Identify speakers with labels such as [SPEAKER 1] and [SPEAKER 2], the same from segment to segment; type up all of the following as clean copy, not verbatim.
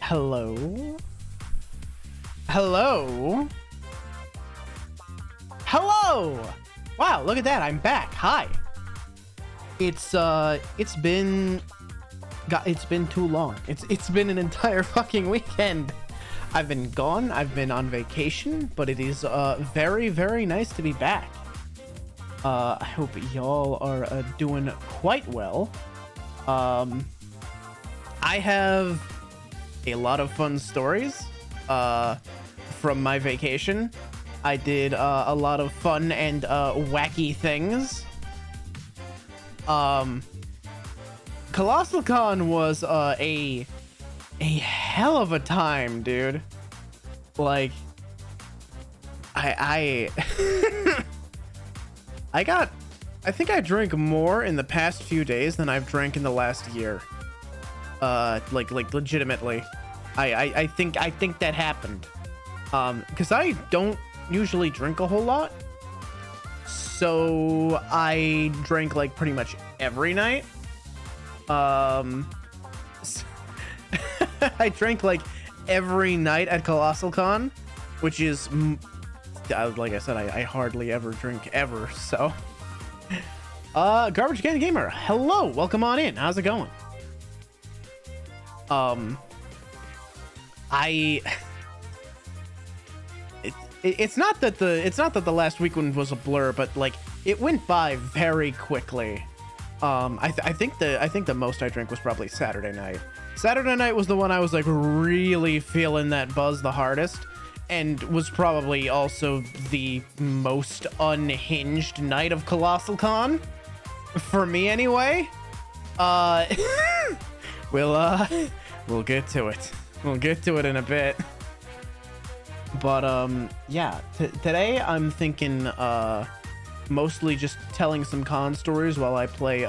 [SPEAKER 1] Hello? Hello? Hello! Wow, look at that, I'm back. Hi. It's been too long. It's been an entire fucking weekend. I've been gone, I've been on vacation, but it is very, very nice to be back. I hope y'all are doing quite well. I have a lot of fun stories from my vacation. I did a lot of fun and wacky things. Colossal Con was a hell of a time, dude. Like, I I think I drank more in the past few days than I've drank in the last year. Like legitimately. I think that happened. Because I don't usually drink a whole lot. So I drank like pretty much every night. I drank like every night at Colossal Con, which is, like I said, I hardly ever drink ever. So, Garbage Can Gamer, hello, welcome on in. How's it going? It's not that the last weekend was a blur, but like it went by very quickly. I think the most I drank was probably Saturday night. Saturday night was the one I was like really feeling that buzz the hardest, and was probably also the most unhinged night of Colossal Con for me anyway. We'll get to it. We'll get to it in a bit. But yeah, today I'm thinking mostly just telling some con stories while I play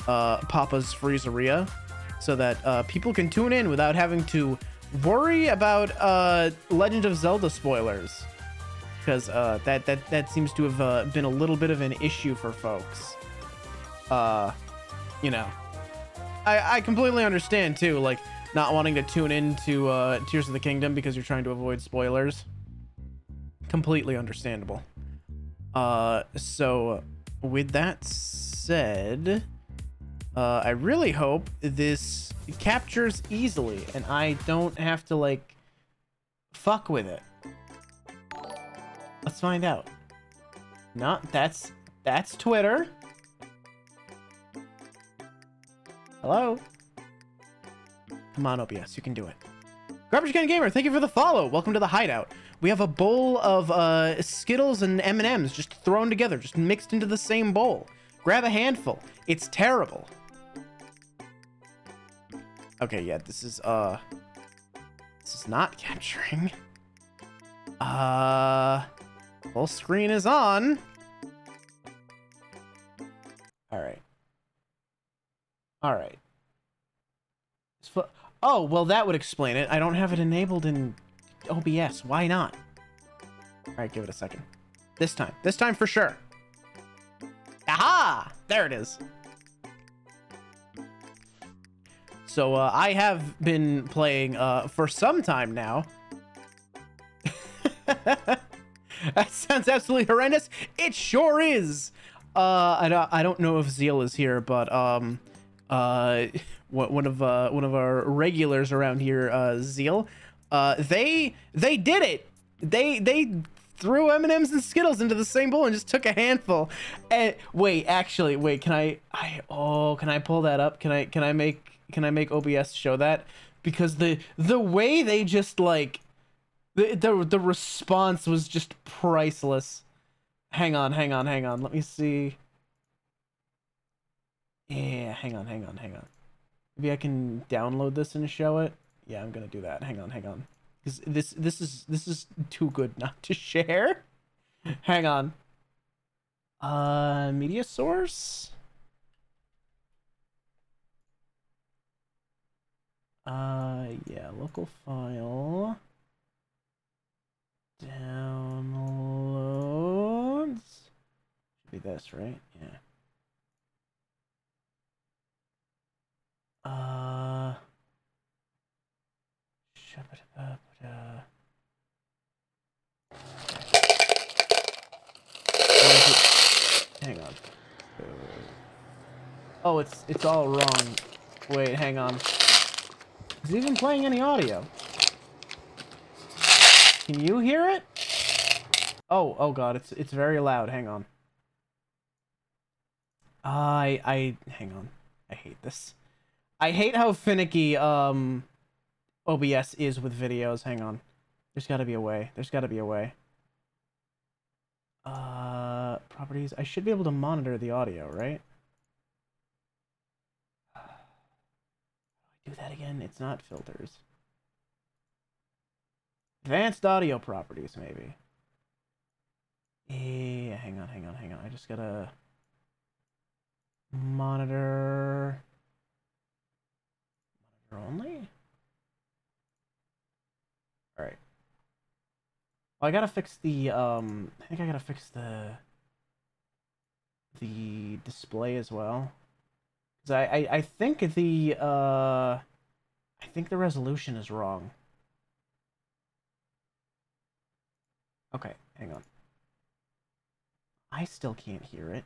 [SPEAKER 1] Papa's Freezeria, so that people can tune in without having to worry about Legend of Zelda spoilers, because that seems to have been a little bit of an issue for folks. You know, I completely understand too, like not wanting to tune into Tears of the Kingdom because you're trying to avoid spoilers. Completely understandable. So with that said, I really hope this captures easily and I don't have to like fuck with it. Let's find out. No, that's Twitter. Hello? Come on, OBS, you can do it. Garbage Can Gamer, thank you for the follow. Welcome to the hideout. We have a bowl of Skittles and M&Ms just thrown together, just mixed into the same bowl. Grab a handful. It's terrible. Okay, yeah, this is not capturing. Full screen is on. All right. All right. Oh, well, that would explain it. I don't have it enabled in OBS. Why not? All right, give it a second. This time for sure. Aha! There it is. So I have been playing for some time now. That sounds absolutely horrendous. It sure is. I don't know if Zeal is here, but one of our regulars around here, Zeal, they did it. They threw M&Ms and Skittles into the same bowl and just took a handful. And wait, can I pull that up? Can I make OBS show that? Because the way they just like the response was just priceless. Hang on. Let me see. Yeah, hang on. Maybe I can download this and show it. Yeah, I'm gonna do that. Hang on. Because this is too good not to share. Hang on. Media source. Yeah, local file. Downloads. Should be this, right? Yeah. hang on. Oh, it's all wrong. Wait, hang on. Is it even playing any audio? Can you hear it? Oh god, it's very loud. Hang on. Hang on. I hate this. I hate how finicky OBS is with videos. Hang on. There's got to be a way. There's got to be a way. Properties. I should be able to monitor the audio, right? Do that again. It's not filters. Advanced audio properties, maybe. Hang on. I just gotta monitor only. All right. Well, I gotta fix the I think I gotta fix the display as well, because I think the resolution is wrong. Okay, hang on. I still can't hear it.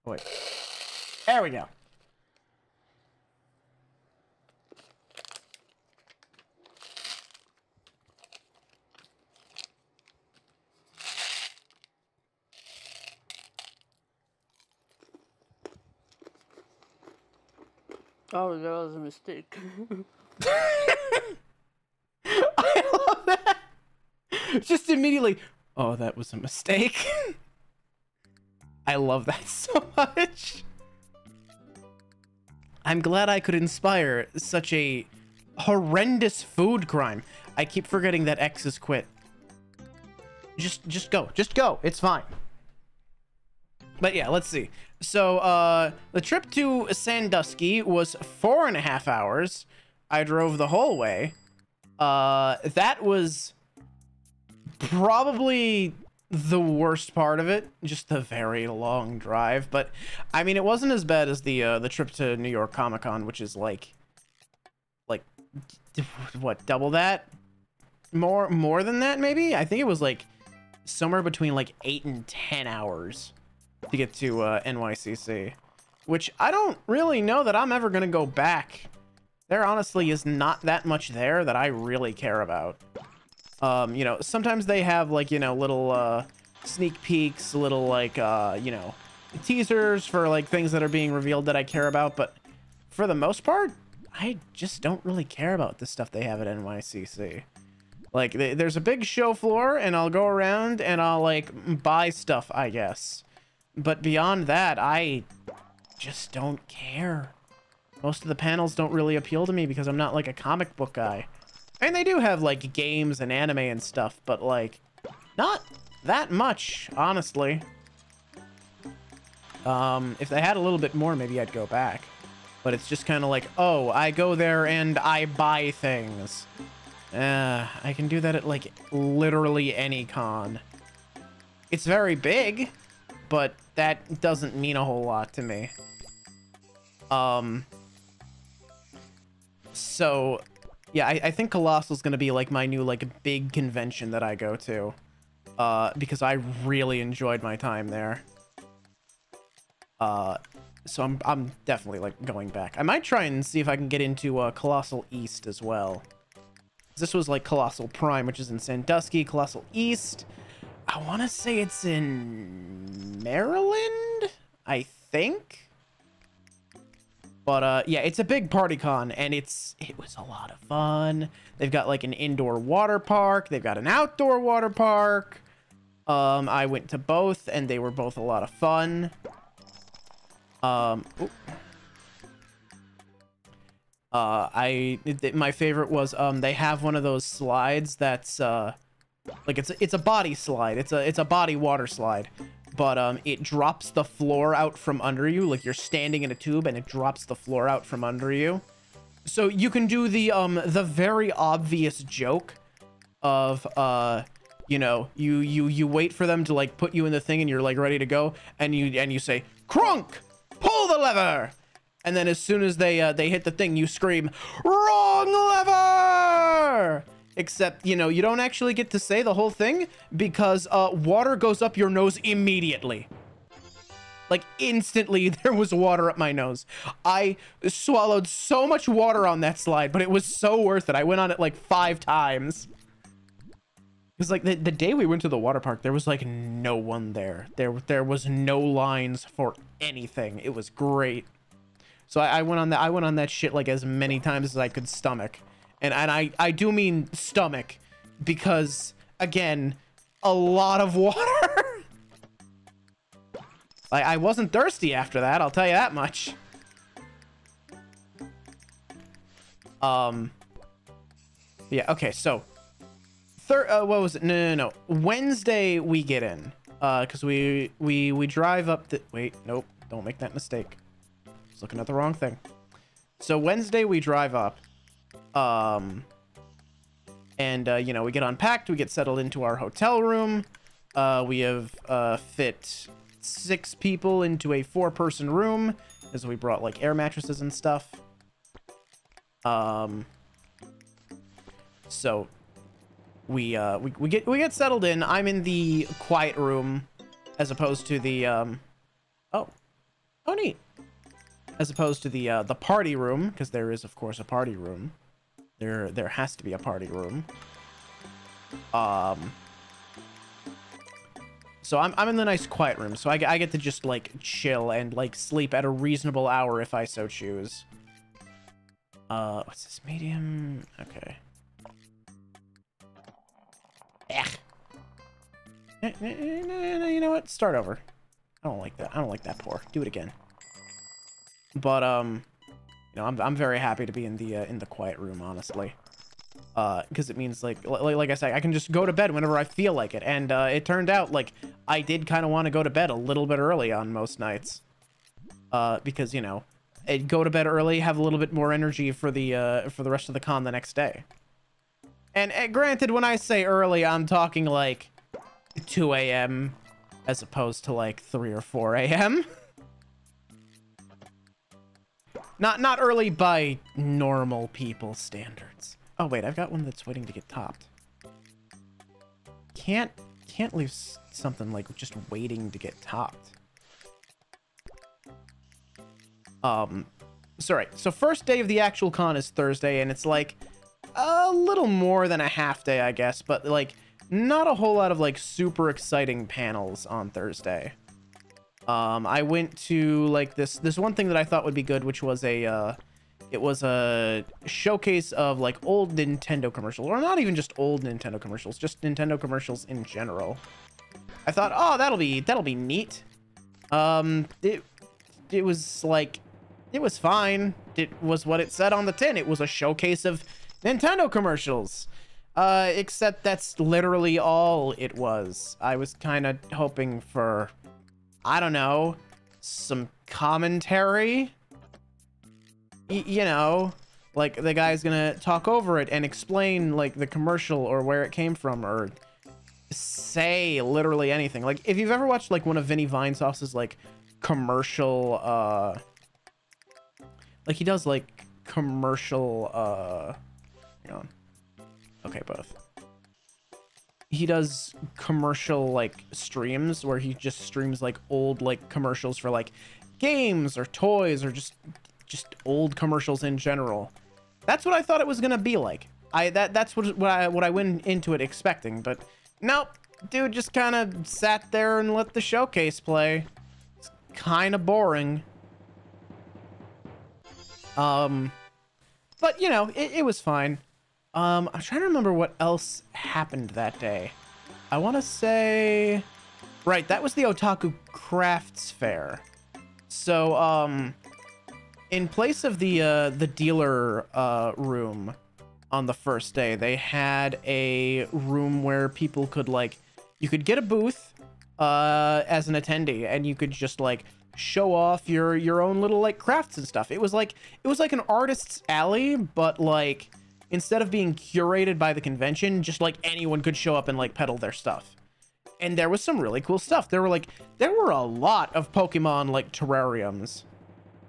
[SPEAKER 1] Oh, wait. There we go.
[SPEAKER 2] Oh, that was a mistake.
[SPEAKER 1] I love that. Just immediately, oh, that was a mistake. I love that so much. I'm glad I could inspire such a horrendous food crime. I keep forgetting that X is quit. Just go. Just go. It's fine. But yeah, let's see. So, the trip to Sandusky was 4.5 hours. I drove the whole way. That was probably the worst part of it. Just the very long drive. But, I mean, it wasn't as bad as the trip to New York Comic Con, which is like, what, double that? More than that, maybe? I think it was like somewhere between like 8 and 10 hours to get to NYCC, which I don't really know that I'm ever gonna go back. There honestly is not that much there that I really care about. You know, sometimes they have like, you know, little sneak peeks, little like you know, teasers for like things that are being revealed that I care about, but for the most part, I just don't really care about the stuff they have at NYCC. Like, there's a big show floor, and I'll go around and I'll like buy stuff, I guess. But beyond that, I just don't care. Most of the panels don't really appeal to me because I'm not like a comic book guy. And they do have like games and anime and stuff, but like not that much, honestly. If they had a little bit more, maybe I'd go back. But it's just kind of like, oh, I go there and I buy things. I can do that at like literally any con. It's very big, but that doesn't mean a whole lot to me. So yeah, I think Colossal's gonna be like my new like big convention that I go to, because I really enjoyed my time there. So I'm definitely like going back. I might try and see if I can get into Colossal East as well. This was like Colossal Prime, which is in Sandusky. Colossal East, I want to say it's in Maryland, I think. But yeah, it's a big party con, and it was a lot of fun. They've got like an indoor water park. They've got an outdoor water park. I went to both, and they were both a lot of fun. My favorite was they have one of those slides that's like it's a body slide. It's a body water slide, but it drops the floor out from under you. Like you're standing in a tube and it drops the floor out from under you. So you can do the very obvious joke of you know, you wait for them to like put you in the thing and you're like ready to go, and you say crunk, pull the lever. And then as soon as they hit the thing, you scream, wrong lever! except, you know, you don't actually get to say the whole thing because water goes up your nose immediately. Like, instantly, there was water up my nose. I swallowed so much water on that slide, but it was so worth it. I went on it like 5 times. Because, like, the day we went to the water park, there was, like, no one there. There was no lines for anything. It was great. So I went on that shit, like, as many times as I could stomach. And I do mean stomach, because, again, a lot of water. I wasn't thirsty after that, I'll tell you that much. Yeah, okay, so what was it? No. Wednesday we get in. Because we drive up the... Wait, nope, don't make that mistake. I was looking at the wrong thing. So Wednesday we drive up. And, you know, we get unpacked, we get settled into our hotel room. We have fit 6 people into a 4-person room, as we brought like air mattresses and stuff. So we get settled in. I'm in the quiet room as opposed to the oh neat, as opposed to the party room, because there is of course a party room. There has to be a party room. So I'm in the nice quiet room, so I get to just like chill and like sleep at a reasonable hour if I so choose. What's this, medium? Okay. You know what? Start over. I don't like that. I don't like that pour. Do it again. But you know, I'm very happy to be in the quiet room, honestly. Because it means like I said, I can just go to bed whenever I feel like it, and it turned out like I did kind of want to go to bed a little bit early on most nights, because you know, I'd go to bed early, have a little bit more energy for the rest of the con the next day. And granted, when I say early, I'm talking like 2 a.m. as opposed to like 3 or 4 a.m. Not early by normal people standards. Oh wait, I've got one that's waiting to get topped. Can't leave something like just waiting to get topped. So right, so first day of the actual con is Thursday, and it's like a little more than a half day, I guess, but like not a whole lot of like super exciting panels on Thursday. I went to like this one thing that I thought would be good, which was a it was a showcase of like old Nintendo commercials, or not even just old Nintendo commercials, just Nintendo commercials in general. I thought, oh, that'll be neat. It was like, it was fine. It was what it said on the tin. It was a showcase of Nintendo commercials. Except that's literally all it was. I was kind of hoping for, I don't know, some commentary. You know, like the guy's gonna talk over it and explain like the commercial or where it came from, or say literally anything. Like if you've ever watched like one of Vinny Vinesauce's like commercial, like he does like commercial, hang on. Okay, both. He does commercial like streams where he just streams like old like commercials for like games or toys or just old commercials in general. That's what I thought it was gonna be like. That's what I went into it expecting, but nope, dude just kind of sat there and let the showcase play. It's kind of boring. But you know, it was fine. I'm trying to remember what else happened that day. I want to say, right, that was the Otaku Crafts Fair. So, in place of the dealer room on the first day, they had a room where people could like, you could get a booth as an attendee, and you could just like show off your own little like crafts and stuff. It was like an artist's alley, but like instead of being curated by the convention, just like anyone could show up and like peddle their stuff. And there was some really cool stuff. There were a lot of Pokemon like terrariums.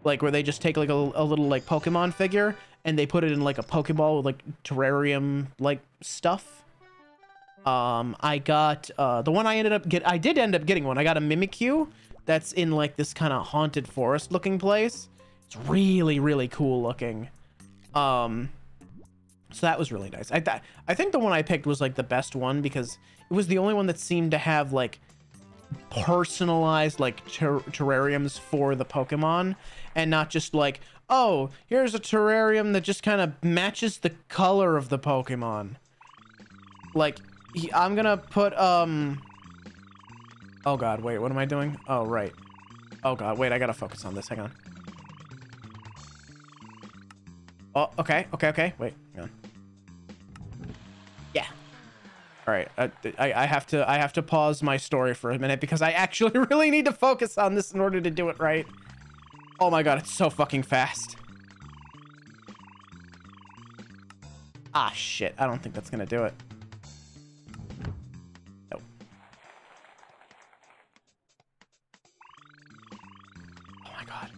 [SPEAKER 1] Like where they just take like a little like Pokemon figure and they put it in like a Pokeball with like terrarium like stuff. I got the one I did end up getting one. I got a Mimikyu that's in like this kind of haunted forest looking place. It's really, really cool looking. So that was really nice. I think the one I picked was like the best one because it was the only one that seemed to have like personalized like terrariums for the Pokemon, and not just like, oh, here's a terrarium that just kind of matches the color of the Pokemon. Like, I'm gonna put oh god, wait, what am I doing? Oh right. Oh god, wait, I gotta focus on this. Hang on. Oh, okay, wait, hang on. Yeah. All right, I have to pause my story for a minute because I actually really need to focus on this in order to do it right. Oh my god, it's so fucking fast. Ah, shit, I don't think that's gonna do it. Nope. Oh my god.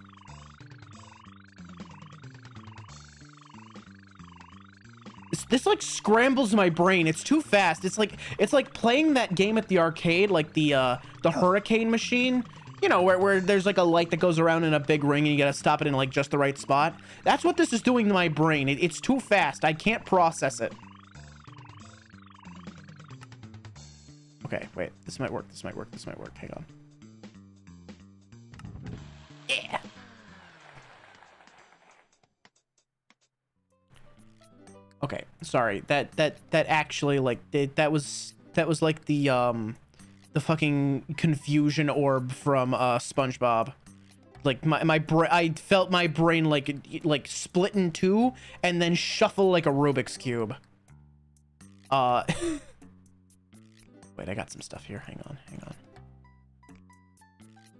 [SPEAKER 1] This like scrambles my brain. It's too fast. It's like playing that game at the arcade, like the hurricane machine, you know, where there's like a light that goes around in a big ring and you gotta stop it in like just the right spot. That's what this is doing to my brain. It's too fast. I can't process it. Okay, wait, this might work. Hang on. Yeah. Okay, sorry. That actually like that was like the fucking confusion orb from SpongeBob. Like I felt my brain like split in two and then shuffle like a Rubik's cube. Wait, I got some stuff here. Hang on.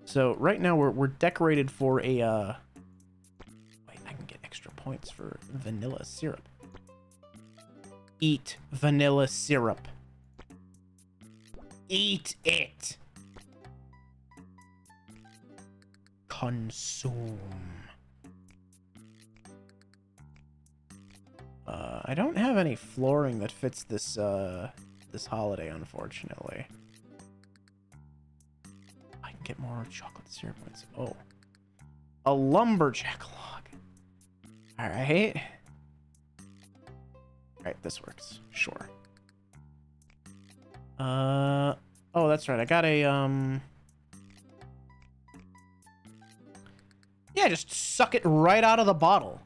[SPEAKER 1] So right now we're decorated for a wait, I can get extra points for vanilla syrup. Eat vanilla syrup. Eat it. Consume. I don't have any flooring that fits this this holiday, unfortunately. I can get more chocolate syrup points. Oh, a lumberjack log. All right. Alright, this works. Sure. Oh, that's right. I got a, yeah, just suck it right out of the bottle.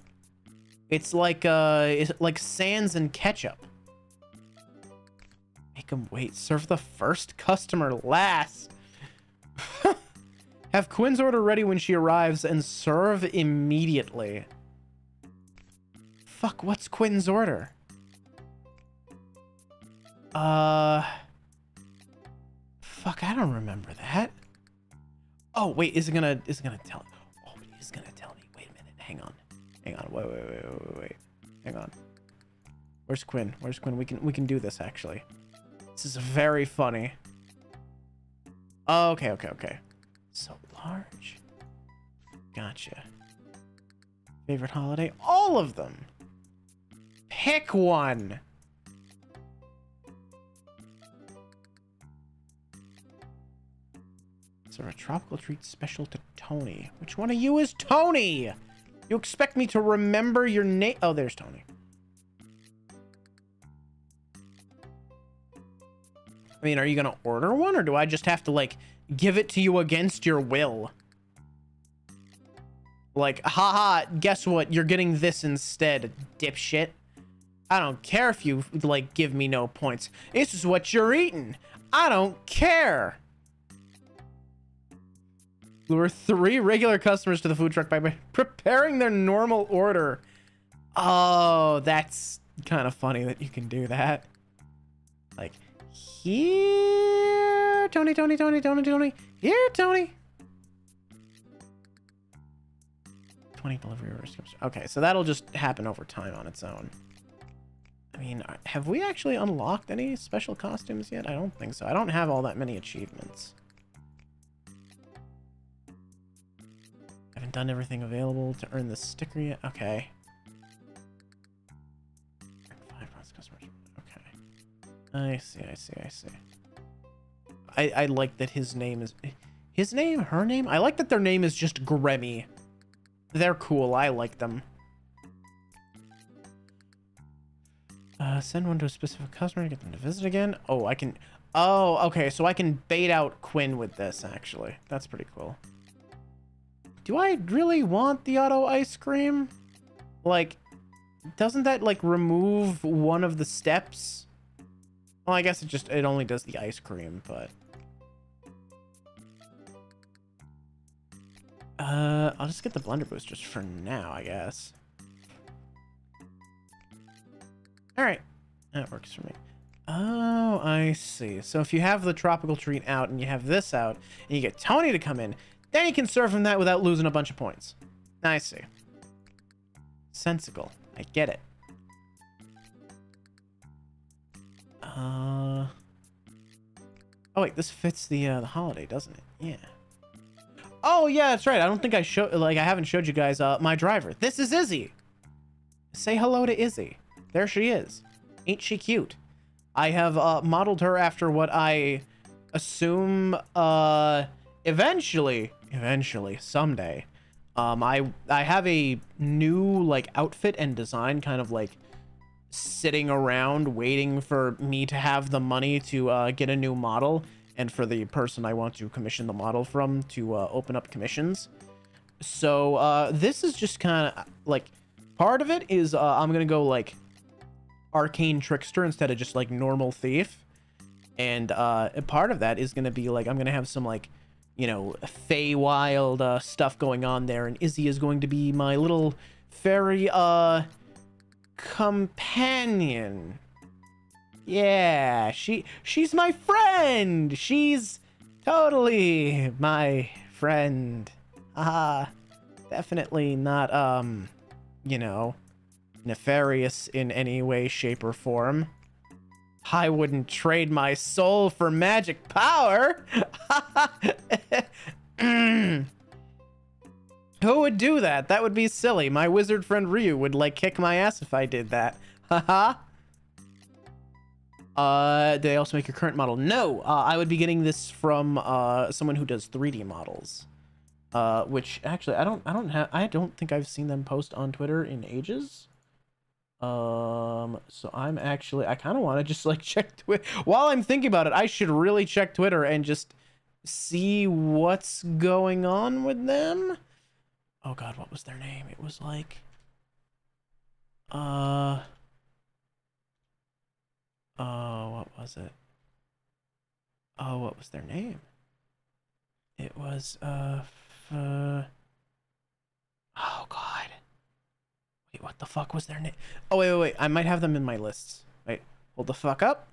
[SPEAKER 1] It's like sands and ketchup. Make them wait. Serve the first customer last. Have Quinn's order ready when she arrives and serve immediately. Fuck, what's Quinn's order? Fuck, I don't remember that. Oh, wait, is it gonna tell? Oh, it is gonna tell me. Wait a minute. Hang on. Wait. Hang on. Where's Quinn? We can do this, actually. This is very funny. Okay. So large. Gotcha. Favorite holiday? All of them. Pick one. Or a tropical treat special to Tony. Which one of you is Tony? You expect me to remember your name? Oh, there's Tony. I mean, are you gonna order one, or do I just have to like give it to you against your will? Like, haha, guess what? You're getting this instead, dipshit. I don't care if you like give me no points. This is what you're eating. I don't care. Lure 3 regular customers to the food truck by preparing their normal order. Oh, that's kind of funny that you can do that. Like, here, Tony. Here, Tony. 20 delivery orders. Okay, so that'll just happen over time on its own. I mean, have we actually unlocked any special costumes yet? I don't think so. I don't have all that many achievements. Haven't done everything available to earn the sticker yet. Okay. I see, I see, I see. I like that his name is... His name? Her name? I like that their name is just Gremmy. They're cool. I like them. Send one to a specific customer to get them to visit again. Oh, I can... Oh, okay. So I can bait out Quinn with this, actually. That's pretty cool. Do I really want the auto ice cream? Like, doesn't that, like, remove one of the steps? Well, I guess it only does the ice cream, but... I'll just get the blender boosters for now, I guess. Alright. That works for me. Oh, I see. So if you have the tropical treat out and you have this out, and you get Tony to come in, then you can serve him that without losing a bunch of points. I see. Sensical. I get it. Oh wait, this fits the holiday, doesn't it? Yeah. Oh yeah, that's right. I don't think I haven't showed you guys my driver. This is Izzy. Say hello to Izzy. There she is. Ain't she cute? I have modeled her after what I assume eventually someday. I have a new like outfit and design kind of like sitting around waiting for me to have the money to get a new model and for the person I want to commission the model from to open up commissions. So this is just kind of like part of it is I'm gonna go like arcane trickster instead of just like normal thief, and part of that is gonna be like I'm gonna have some like, you know, Feywild stuff going on there, and Izzy is going to be my little fairy companion. Yeah, she's my friend. She's totally my friend. Definitely not you know, nefarious in any way, shape, or form. I wouldn't trade my soul for magic power. Who would do that? That would be silly. My wizard friend Ryu would like kick my ass if I did that. Haha. They also make your current model? No, I would be getting this from someone who does 3D models. Which actually I don't think I've seen them post on Twitter in ages. So I kind of want to just like check Twitter. While I'm thinking about it, I should really check Twitter and just see what's going on with them. Oh god, what was their name? It was like what was it? Oh, what was their name? It was oh god. Wait, what the fuck was their name? Oh wait, I might have them in my lists. Wait, hold the fuck up.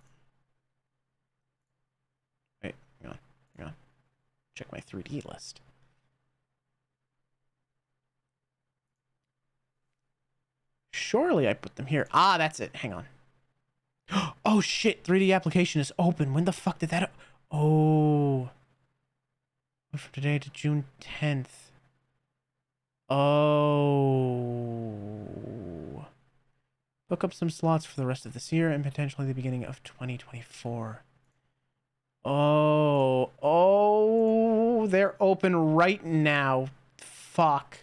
[SPEAKER 1] Wait, hang on. Check my 3D list. Surely I put them here. Ah, that's it. Hang on. Oh shit, 3D application is open. When the fuck did that... Oh. From today to June 10th. Oh. Book up some slots for the rest of this year and potentially the beginning of 2024. Oh, they're open right now. Fuck.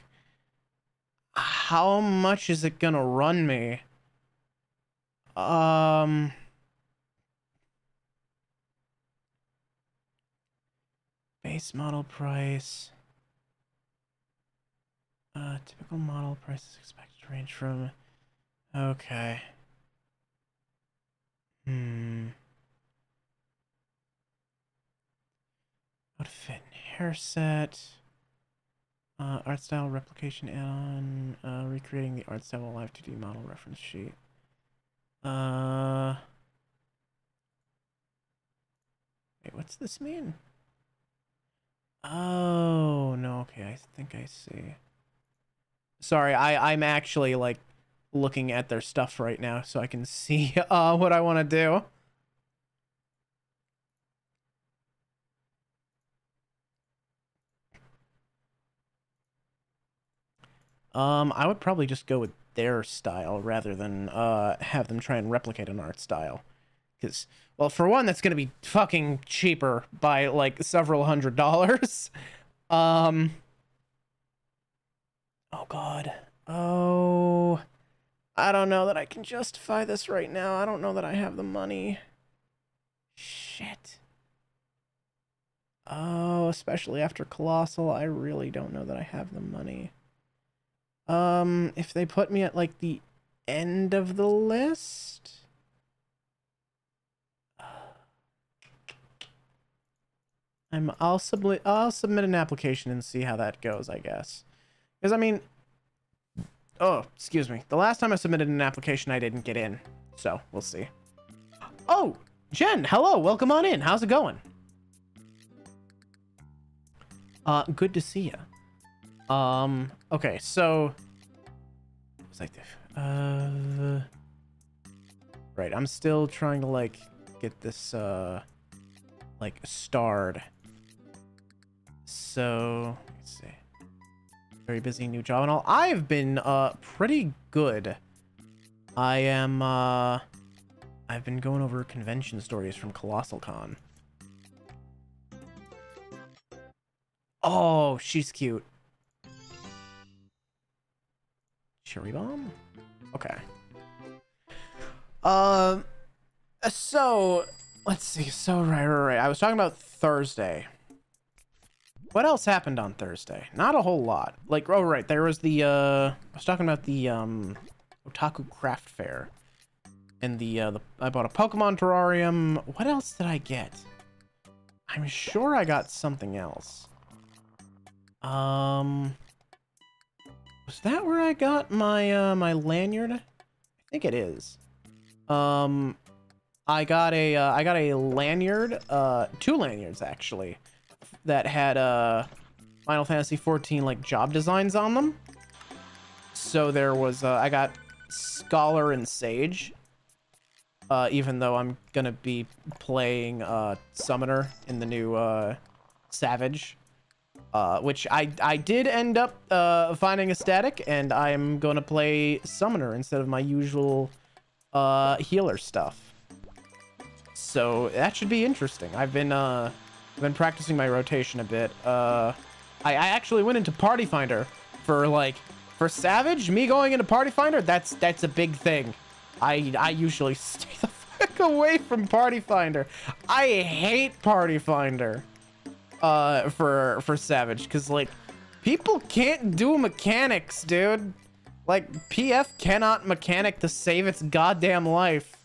[SPEAKER 1] How much is it gonna run me? Base model price. Typical model price is expected to range from... Okay. Outfit and hair set. Art style replication add-on. Recreating the art style live 2D model reference sheet. Wait, what's this mean? Oh, no, okay, I think I see. Sorry, I'm actually, like, looking at their stuff right now so I can see what I want to do. I would probably just go with their style rather than have them try and replicate an art style. Because, well, for one, that's going to be fucking cheaper by, like, several $100s. Oh, God. Oh, I don't know that I can justify this right now. I don't know that I have the money. Shit. Oh, especially after Colossal, I really don't know that I have the money. If they put me at, like, the end of the list... I'll submit an application and see how that goes, I guess. Because, I mean... Oh, excuse me. The last time I submitted an application, I didn't get in. So, we'll see. Oh, Jen, hello. Welcome on in. How's it going? Good to see ya. Okay, so... What was I doing? Right, I'm still trying to, like, get this, like, starred. So, let's see. Very busy new job and all. I've been, pretty good. I am, I've been going over convention stories from Colossal Con. Oh, she's cute. Cherry bomb? Okay. So, let's see. So, right. I was talking about Thursday. What else happened on Thursday? Not a whole lot. Like, oh, right. There was the, I was talking about the, Otaku Craft Fair. And I bought a Pokemon terrarium. What else did I get? I'm sure I got something else. Was that where I got my, my lanyard? I think it is. I got a lanyard, 2 lanyards actually, that had Final Fantasy 14 like job designs on them. So there was I got Scholar and Sage, even though I'm gonna be playing Summoner in the new Savage, which I did end up finding a static, and I'm gonna play Summoner instead of my usual healer stuff. So that should be interesting. I've been practicing my rotation a bit. I actually went into Party Finder for Savage. Me going into Party Finder, that's a big thing. I usually stay the fuck away from Party Finder. I hate Party Finder for Savage, because like people can't do mechanics, dude. Like PF cannot mechanic to save its goddamn life.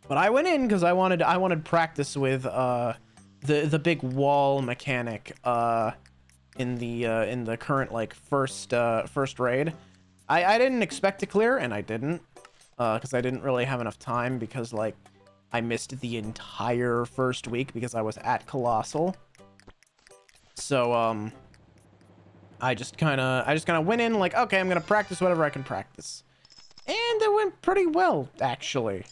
[SPEAKER 1] But I went in because I wanted practice with the big wall mechanic in the current like first raid. I didn't expect to clear, and I didn't, because I didn't really have enough time, because like I missed the entire first week because I was at Colossal. So I just kind of went in like, okay, I'm gonna practice whatever I can practice, and it went pretty well actually.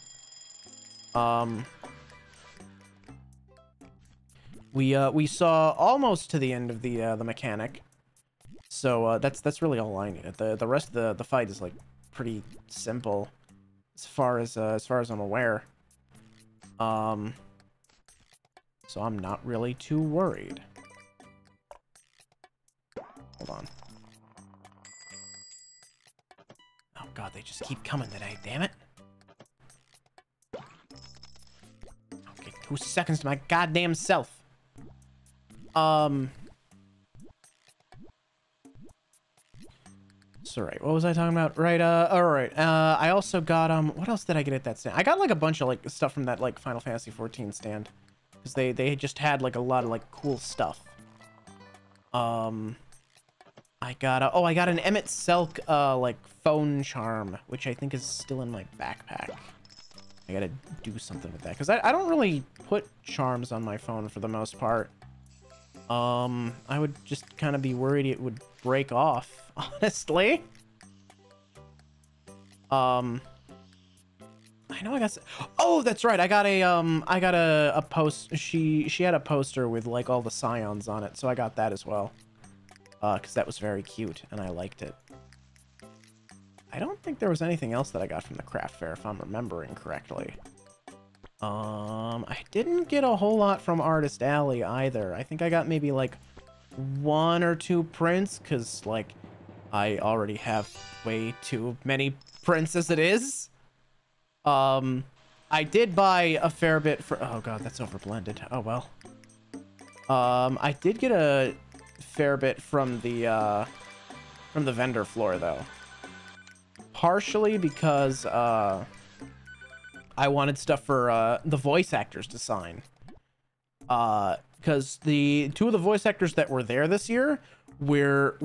[SPEAKER 1] We saw almost to the end of the mechanic, so that's really all I needed. The rest of the fight is like pretty simple, as far as I'm aware. So I'm not really too worried. Hold on. Oh god, they just keep coming today, damn it. Okay, 2 seconds to my goddamn self. So right, what was I talking about? Right, alright, I also got, what else did I get at that stand? I got, like, a bunch of, like, stuff from that, like, Final Fantasy 14 stand. Because they just had, like, a lot of, like, cool stuff. I got an Emmett Selk, like, phone charm, which I think is still in my backpack. I gotta do something with that, because I don't really put charms on my phone for the most part. I would just kind of be worried it would break off, honestly. I know I got... Oh, that's right. I got a post... She had a poster with, like, all the Scions on it, so I got that as well. Because that was very cute, and I liked it. I don't think there was anything else that I got from the craft fair, if I'm remembering correctly. I didn't get a whole lot from Artist Alley either. I think I got maybe like 1 or 2 prints, because like I already have way too many prints as it is. I did buy a fair bit for, oh god, that's overblended. Oh well. I did get a fair bit from the vendor floor though. Partially because I wanted stuff for the voice actors to sign. Because the 2 of the voice actors that were there this year were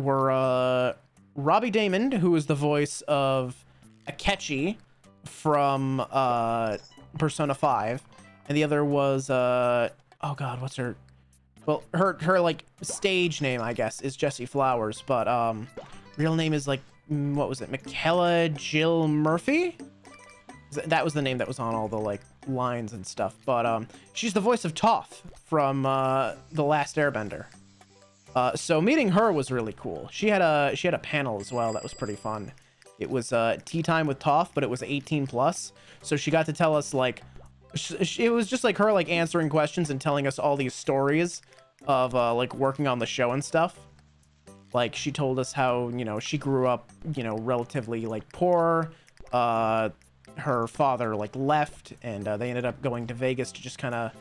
[SPEAKER 1] Robbie Damon, who is the voice of Akechi from Persona 5, and the other was oh god, what's her, well, her like stage name I guess is Jessie Flowers, but real name is like, what was it, Michaela Jill Murphy? That was the name that was on all the like lines and stuff, but she's the voice of Toph from The Last Airbender. So meeting her was really cool. She had a panel as well that was pretty fun. It was tea time with Toph, but it was 18 plus, so she got to tell us like, it was just like her like answering questions and telling us all these stories of like working on the show and stuff. Like she told us how, you know, she grew up, you know, relatively like poor. Her father like left, and they ended up going to Vegas to just kind of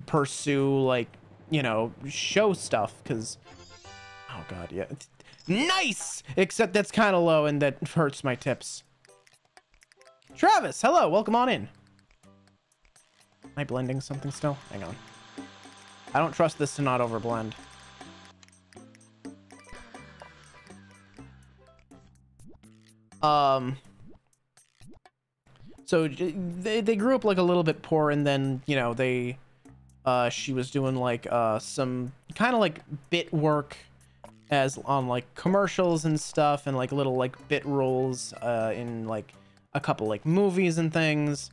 [SPEAKER 1] pursue like, you know, show stuff, because oh god, yeah, nice, except that's kind of low and that hurts my tips. Travis, hello, welcome on in. Am I blending something still? Hang on, I don't trust this to not overblend. So they grew up like a little bit poor, and then, you know, they she was doing like some kind of like bit work as on like commercials and stuff, and like little like bit roles in like a couple like movies and things.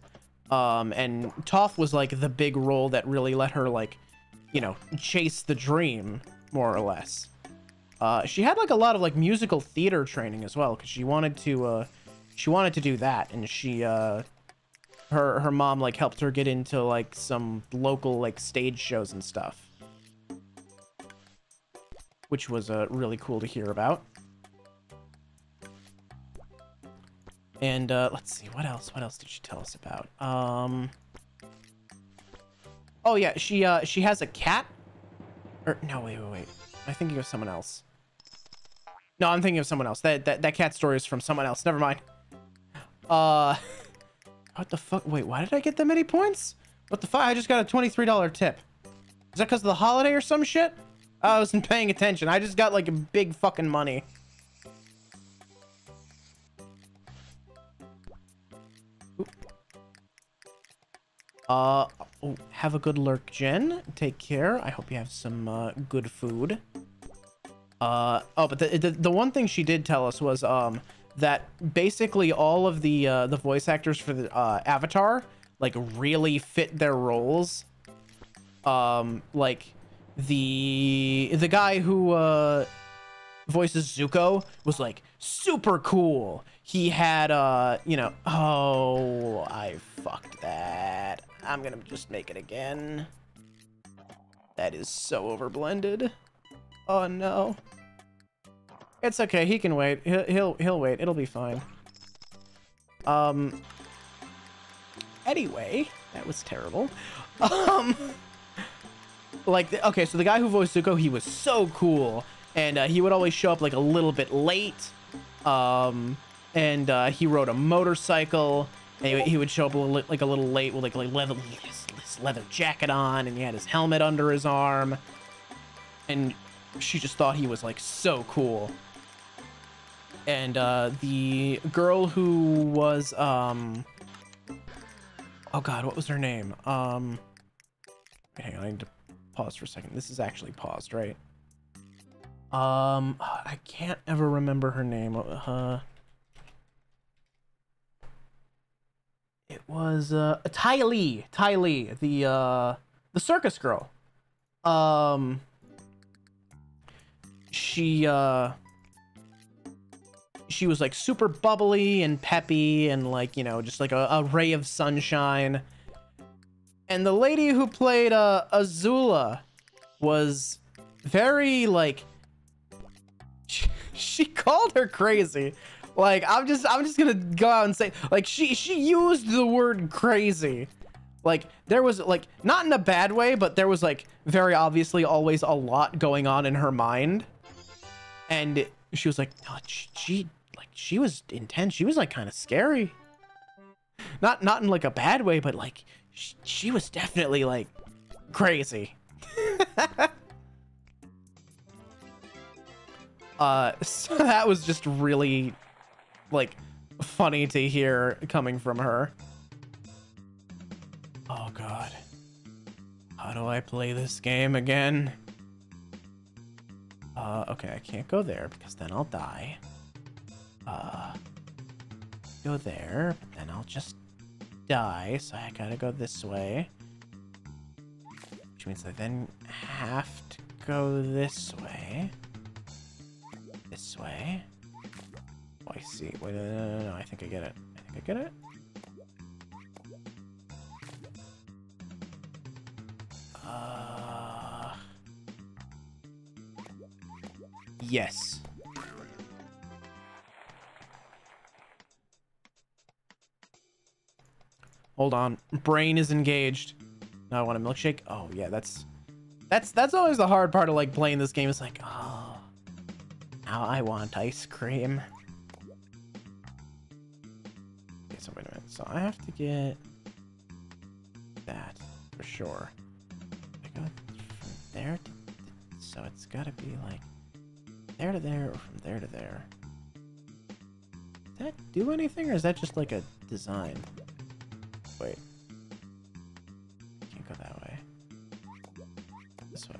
[SPEAKER 1] And Toph was like the big role that really let her like, you know, chase the dream more or less. She had like a lot of like musical theater training as well, because she wanted to do that, and she her mom like helped her get into like some local like stage shows and stuff, which was really cool to hear about. And let's see, what else did she tell us about? Oh yeah, she has a cat, or no, wait, I'm thinking of someone else. No, I'm thinking of someone else. That cat story is from someone else. Never mind. What the fuck? Wait, why did I get that many points? What the fuck? I just got a $23 tip. Is that because of the holiday or some shit? I wasn't paying attention. I just got like a big fucking money. Oh, have a good lurk, Jen. Take care. I hope you have some good food. Oh, but the one thing she did tell us was that basically all of the voice actors for the Avatar like really fit their roles. Like the guy who voices Zuko was like super cool. He had you know, oh, I fucked that. I'm gonna just make it again. That is so overblended. Oh no. It's okay, he can wait. He'll wait. It'll be fine. Anyway, that was terrible. Like, okay, so the guy who voiced Zuko, he was so cool, and he would always show up like a little bit late. And he rode a motorcycle, and he would show up a little late with like leather jacket on, and he had his helmet under his arm, and she just thought he was like so cool. And the girl who was oh god, what was her name? Wait, hang on, I need to pause for a second. This is actually paused, right? I can't ever remember her name. It was Ty Lee, the circus girl. she was like super bubbly and peppy and like, you know, just like a ray of sunshine. And the lady who played Azula was very like, she called her crazy. Like, I'm just gonna go out and say, like, she used the word crazy. Like, there was like, not in a bad way, but there was like very obviously always a lot going on in her mind. And she was like, no, she was intense. She was like kind of scary. Not in like a bad way, but like she was definitely like crazy. So that was just really like funny to hear coming from her. Oh god. How do I play this game again? Okay, I can't go there because then I'll die. Go there, but then I'll just die, so I gotta go this way. Which means I then have to go this way. This way. Oh, I see. Wait, no, I think I get it. I think I get it. Yes. Hold on. Brain is engaged. Now I want a milkshake. Oh yeah, that's always the hard part of like playing this game. It's like, oh, now I want ice cream. Okay, so wait a minute. So I have to get that for sure. I go from there to so it's gotta be like there to there or from there to there. Does that do anything or is that just like a design? Wait. Can't go that way. This way.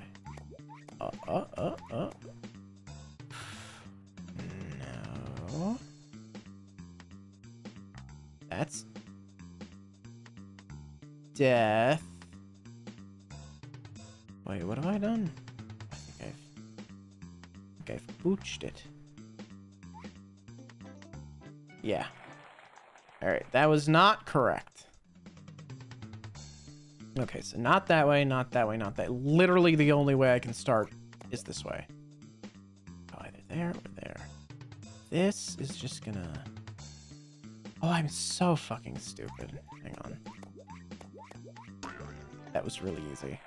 [SPEAKER 1] No. That's death. Wait, what have I done? I think I've booched it. Yeah. Alright, that was not correct. Okay, so not that way, not that way, not that. Literally the only way I can start is this way. Go either there or there. This is just gonna... Oh, I'm so fucking stupid. Hang on. That was really easy.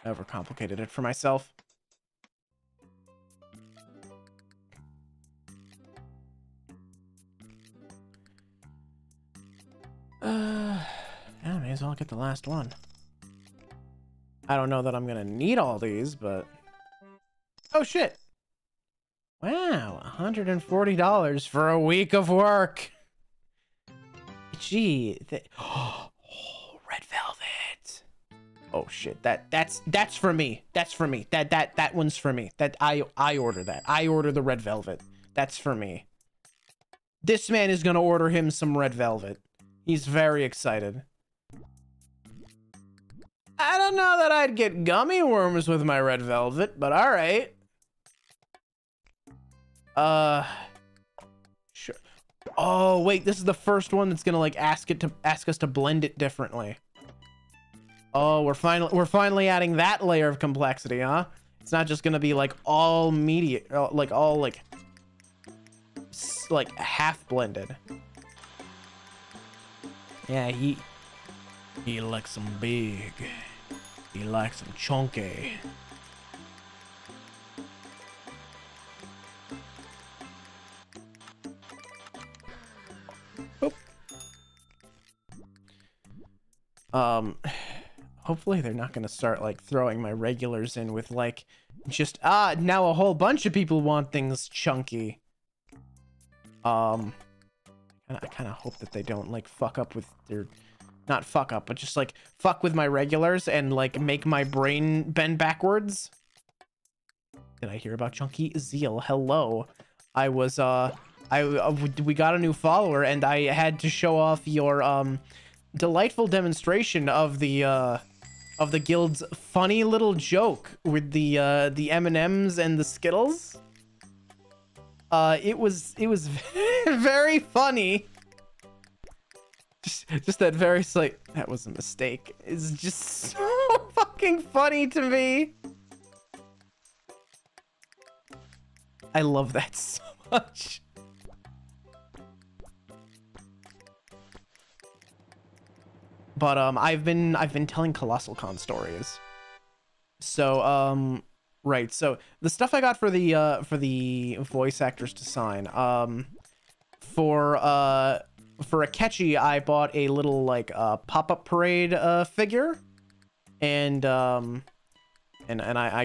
[SPEAKER 1] I overcomplicated it for myself. Yeah, may as well get the last one. I don't know that I'm gonna need all these, but... Oh, shit! Wow, $140 for a week of work! Gee, oh, red velvet! Oh, shit, that's for me. That's for me. That one's for me. I order that. I order the red velvet. That's for me. This man is gonna order him some red velvet. He's very excited. I don't know that I'd get gummy worms with my red velvet, but all right. Sure. Oh, wait, this is the first one that's gonna like ask us to blend it differently. Oh, we're finally adding that layer of complexity, huh? It's not just gonna be like all media, like all like half blended. Yeah, he likes them big. He likes them chunky. Oop. Hopefully they're not gonna start like throwing my regulars in with like just now a whole bunch of people want things chunky. I kind of hope that they don't like fuck up with their, not fuck up, but just like fuck with my regulars and like make my brain bend backwards. Did I hear about Chunky Zeal? Hello. I was we got a new follower and I had to show off your delightful demonstration of the guild's funny little joke with the M&Ms and the Skittles. It was very funny. Just that very slight, that was a mistake. It's just so fucking funny to me. I love that so much. But I've been telling Colossal Con stories. So right, so the stuff I got for the voice actors to sign, for Akechi, I bought a little like pop-up parade figure, and I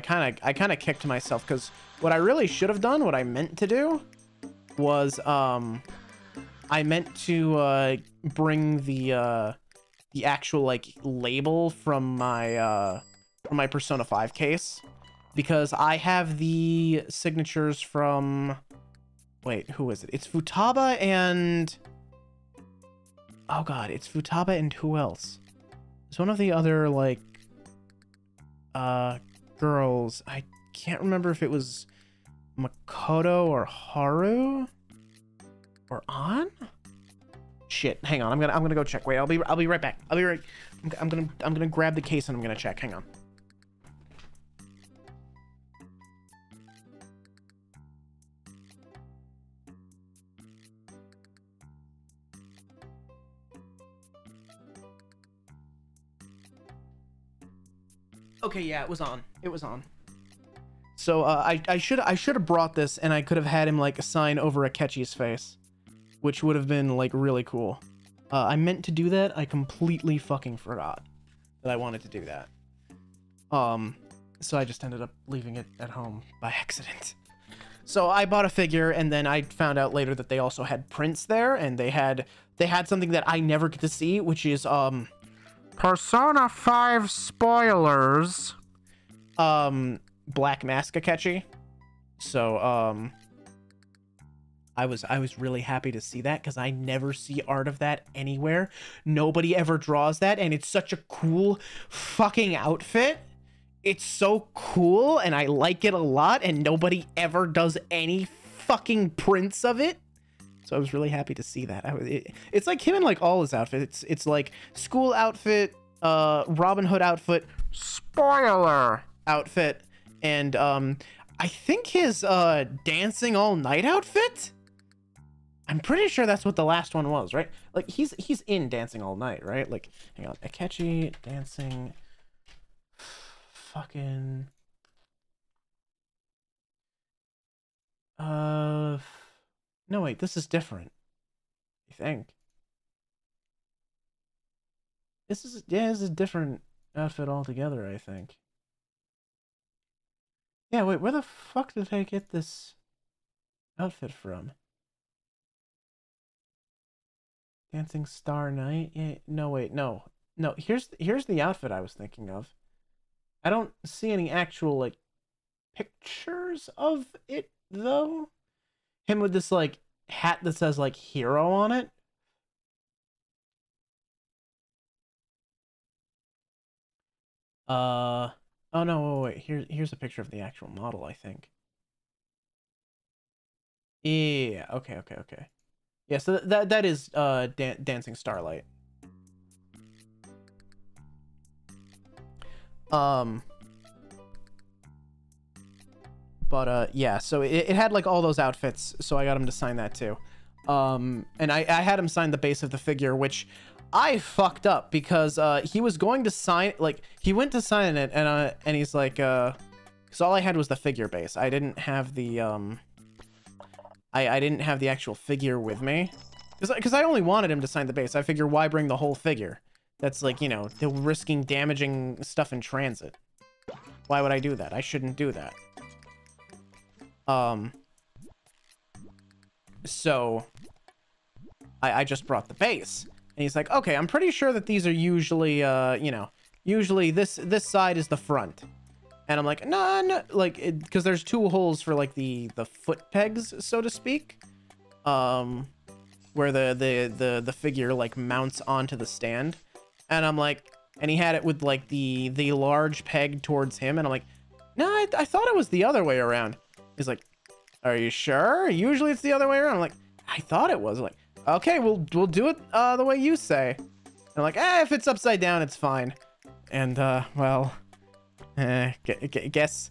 [SPEAKER 1] kind of kicked myself because what I really should have done, what I meant to do, was I meant to bring the actual like label from my Persona 5 case, because I have the signatures from, wait, who is it? It's Futaba and, oh god, it's Futaba and who else? It's one of the other like girls. I can't remember if it was Makoto or Haru or An. Shit, hang on. I'm gonna go check. Wait, I'll be right back. I'm gonna grab the case and I'm gonna check. Hang on. Okay, yeah, it was on. It was on. So I should have brought this, and I could have had him like sign over Akechi's face, which would have been like really cool. I meant to do that. I completely fucking forgot that I wanted to do that. So I just ended up leaving it at home by accident. So I bought a figure, and then I found out later that they also had prints there, and they had something that I never get to see, which is Persona 5 spoilers. Black Mask Akechi. So I was really happy to see that because I never see art of that anywhere. Nobody ever draws that, and it's such a cool fucking outfit. It's so cool, and I like it a lot, and nobody ever does any fucking prints of it. So I was really happy to see that. It's like him in like all his outfits. It's like school outfit, Robin Hood outfit, spoiler outfit, and I think his dancing all night outfit. I'm pretty sure that's what the last one was, right? Like he's in Dancing All Night, right? Like, hang on, Akechi dancing, fucking, no wait, this is different. I think this is, yeah, this is a different outfit altogether, I think. Yeah, wait, where the fuck did I get this outfit from? Dancing Star Night? Yeah, no, wait, no. No, here's the outfit I was thinking of. I don't see any actual, like, pictures of it, though. Him with this, like, hat that says, like, hero on it. Oh no, wait, here's a picture of the actual model, I think. Yeah, okay. Yeah, so that is Dancing Starlight. But yeah, so it had like all those outfits, so I got him to sign that too. And I had him sign the base of the figure, which I fucked up because he was going to sign, like, he went to sign it, and he's like, because all I had was the figure base. I didn't have the I didn't have the actual figure with me, because I only wanted him to sign the base. I figure, why bring the whole figure? That's like, you know, they're risking damaging stuff in transit. Why would I do that? I shouldn't do that. So I just brought the base. And he's like, okay, I'm pretty sure that these are usually, you know, usually this side is the front. And I'm like, no, like, because there's two holes for, like, the foot pegs, so to speak. Where the figure, like, mounts onto the stand. And I'm like, and he had it with, like, the large peg towards him. And I'm like, no, I thought it was the other way around. He's like, Are you sure? Usually it's the other way around. I'm like, I thought it was. Like, okay, we'll do it the way you say. And I'm like, if it's upside down, it's fine. And well, guess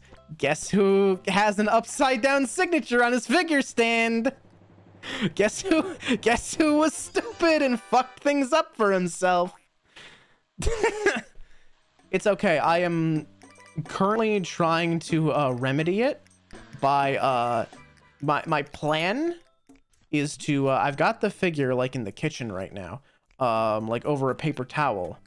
[SPEAKER 1] who has an upside down signature on his figure stand? Guess who was stupid and fucked things up for himself? It's okay. I am currently trying to remedy it by my plan is to I've got the figure like in the kitchen right now, like over a paper towel,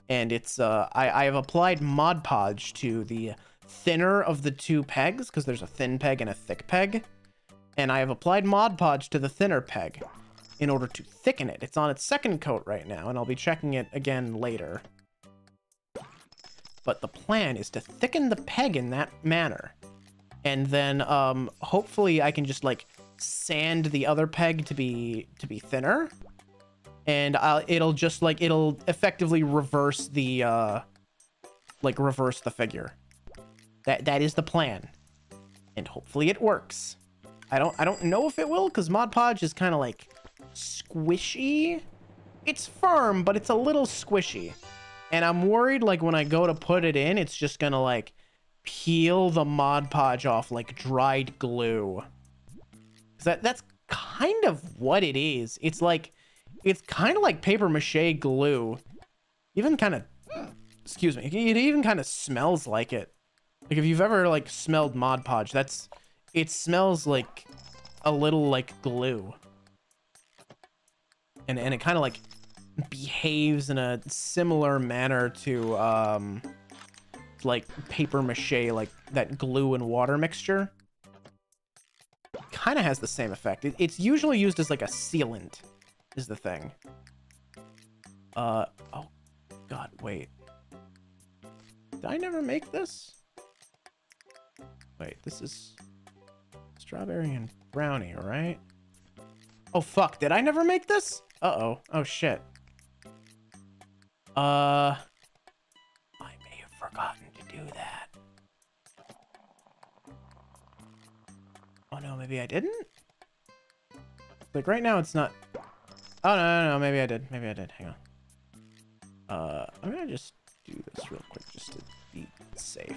[SPEAKER 1] and it's I have applied Mod Podge to the thinner of the two pegs, because there's a thin peg and a thick peg, and I have applied Mod Podge to the thinner peg in order to thicken it. It's on its second coat right now, and I'll be checking it again later. But the plan is to thicken the peg in that manner, and then hopefully I can just like sand the other peg to be thinner, and it'll just like it'll effectively reverse the reverse the figure. That is the plan, and hopefully it works. I don't know if it will, because Mod Podge is kind of like squishy. It's firm, but it's a little squishy, and I'm worried like when I go to put it in, it's just gonna like peel the Mod Podge off like dried glue. That's kind of what it is. It's kind of like paper mache glue. Even kind of, excuse me, it even kind of smells like it. Like if you've ever like smelled Mod Podge, it smells like a little like glue. And it kind of like behaves in a similar manner to like paper mache, like that glue and water mixture. Kind of has the same effect. It's usually used as like a sealant is the thing. Oh god, wait, did I never make this? Wait, this is strawberry and brownie, right? Oh fuck, did I never make this? Uh-oh. Oh shit. I may have forgotten to do that. Oh no, maybe I didn't? Like right now it's not. Oh no, maybe I did. Maybe I did. Hang on. I'm gonna just do this real quick just to be safe.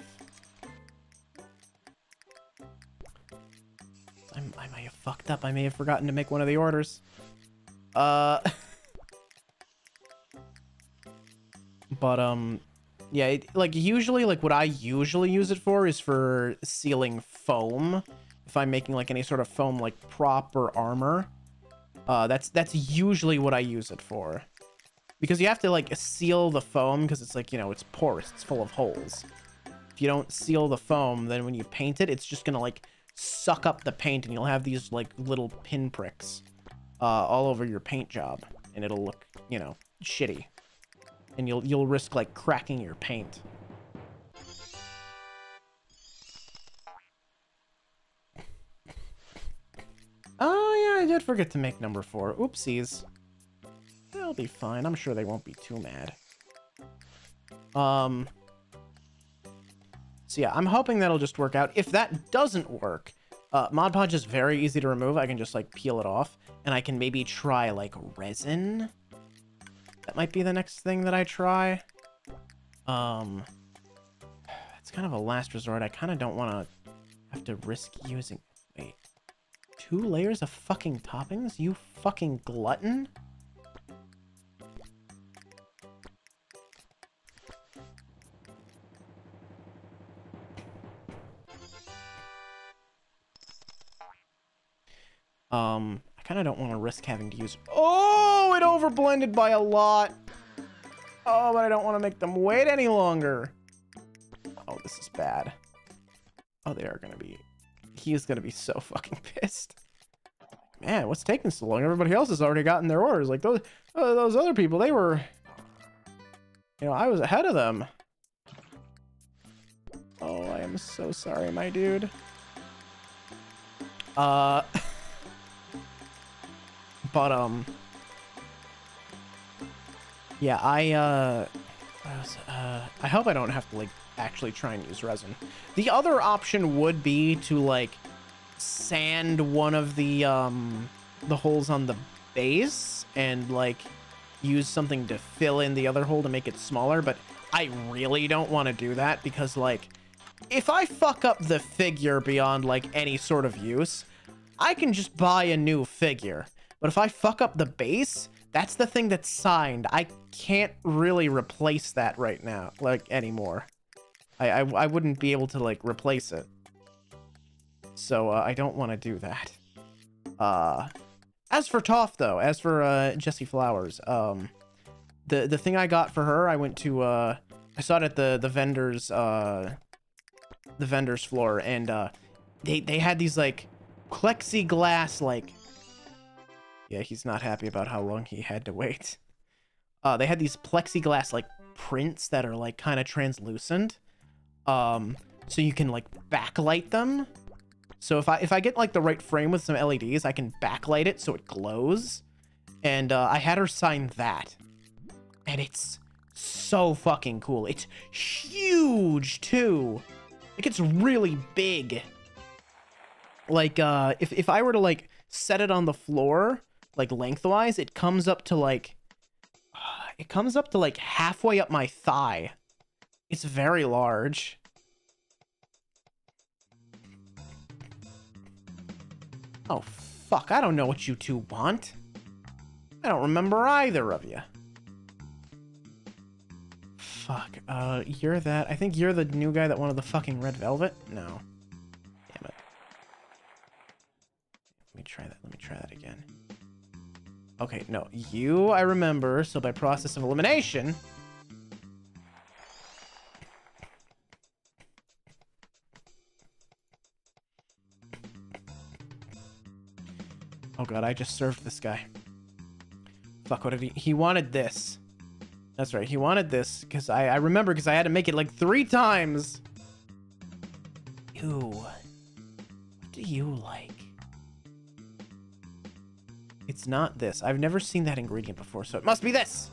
[SPEAKER 1] I may have fucked up. I may have forgotten to make one of the orders. But yeah, like usually, like what I usually use it for is for sealing foam. If I'm making like any sort of foam, like prop or armor, that's usually what I use it for. Because you have to like seal the foam, because it's like, you know, it's porous, it's full of holes. If you don't seal the foam, then when you paint it, it's just gonna like suck up the paint, and you'll have these like little pinpricks all over your paint job, and it'll look, you know, shitty, and you'll risk like cracking your paint. Oh yeah, I did forget to make number 4. Oopsies. They'll be fine. I'm sure they won't be too mad. So yeah, I'm hoping that'll just work out. If that doesn't work, Mod Podge is very easy to remove. I can just like peel it off, and I can maybe try like resin. That might be the next thing that I try. It's kind of a last resort. I kind of don't want to have to risk using... Wait. 2 layers of fucking toppings? You fucking glutton? I kind of don't want to risk having to use... Oh, it overblended by a lot. Oh, but I don't want to make them wait any longer. Oh, this is bad. Oh, they are going to be... He is going to be so fucking pissed. Man, what's taking so long? Everybody else has already gotten their orders. Like, those other people, they were... You know, I was ahead of them. Oh, I am so sorry, my dude. Yeah, I hope I don't have to, like, actually try and use resin. The other option would be to, like, sand one of the holes on the base and like use something to fill in the other hole to make it smaller, but I really don't want to do that because like if I fuck up the figure beyond like any sort of use, I can just buy a new figure. But if I fuck up the base, that's the thing that's signed. I can't really replace that right now, like anymore. I wouldn't be able to like replace it. So I don't want to do that. As for Toph though, as for Jessie Flowers, the thing I got for her, I went to I saw it at the vendor's floor, and they had these like plexiglass like, yeah, he's not happy about how long he had to wait. They had these plexiglass like prints that are like kind of translucent, so you can like backlight them. So if I get like the right frame with some LEDs, I can backlight it so it glows. And I had her sign that, and it's so fucking cool. It's huge too. Like it's really big. Like if I were to like set it on the floor like lengthwise, it comes up to like halfway up my thigh. It's very large. Oh fuck, I don't know what you two want. I don't remember either of you. Fuck, you're that. I think you're the new guy that wanted the fucking red velvet? No. Damn it. Let me try that. Let me try that again. Okay, no. You, I remember. So by process of elimination... Oh god, I just served this guy. Fuck, what did he wanted this. That's right, he wanted this, because I remember, because I had to make it like 3 times. Ew. What do you like? It's not this. I've never seen that ingredient before, so it must be this!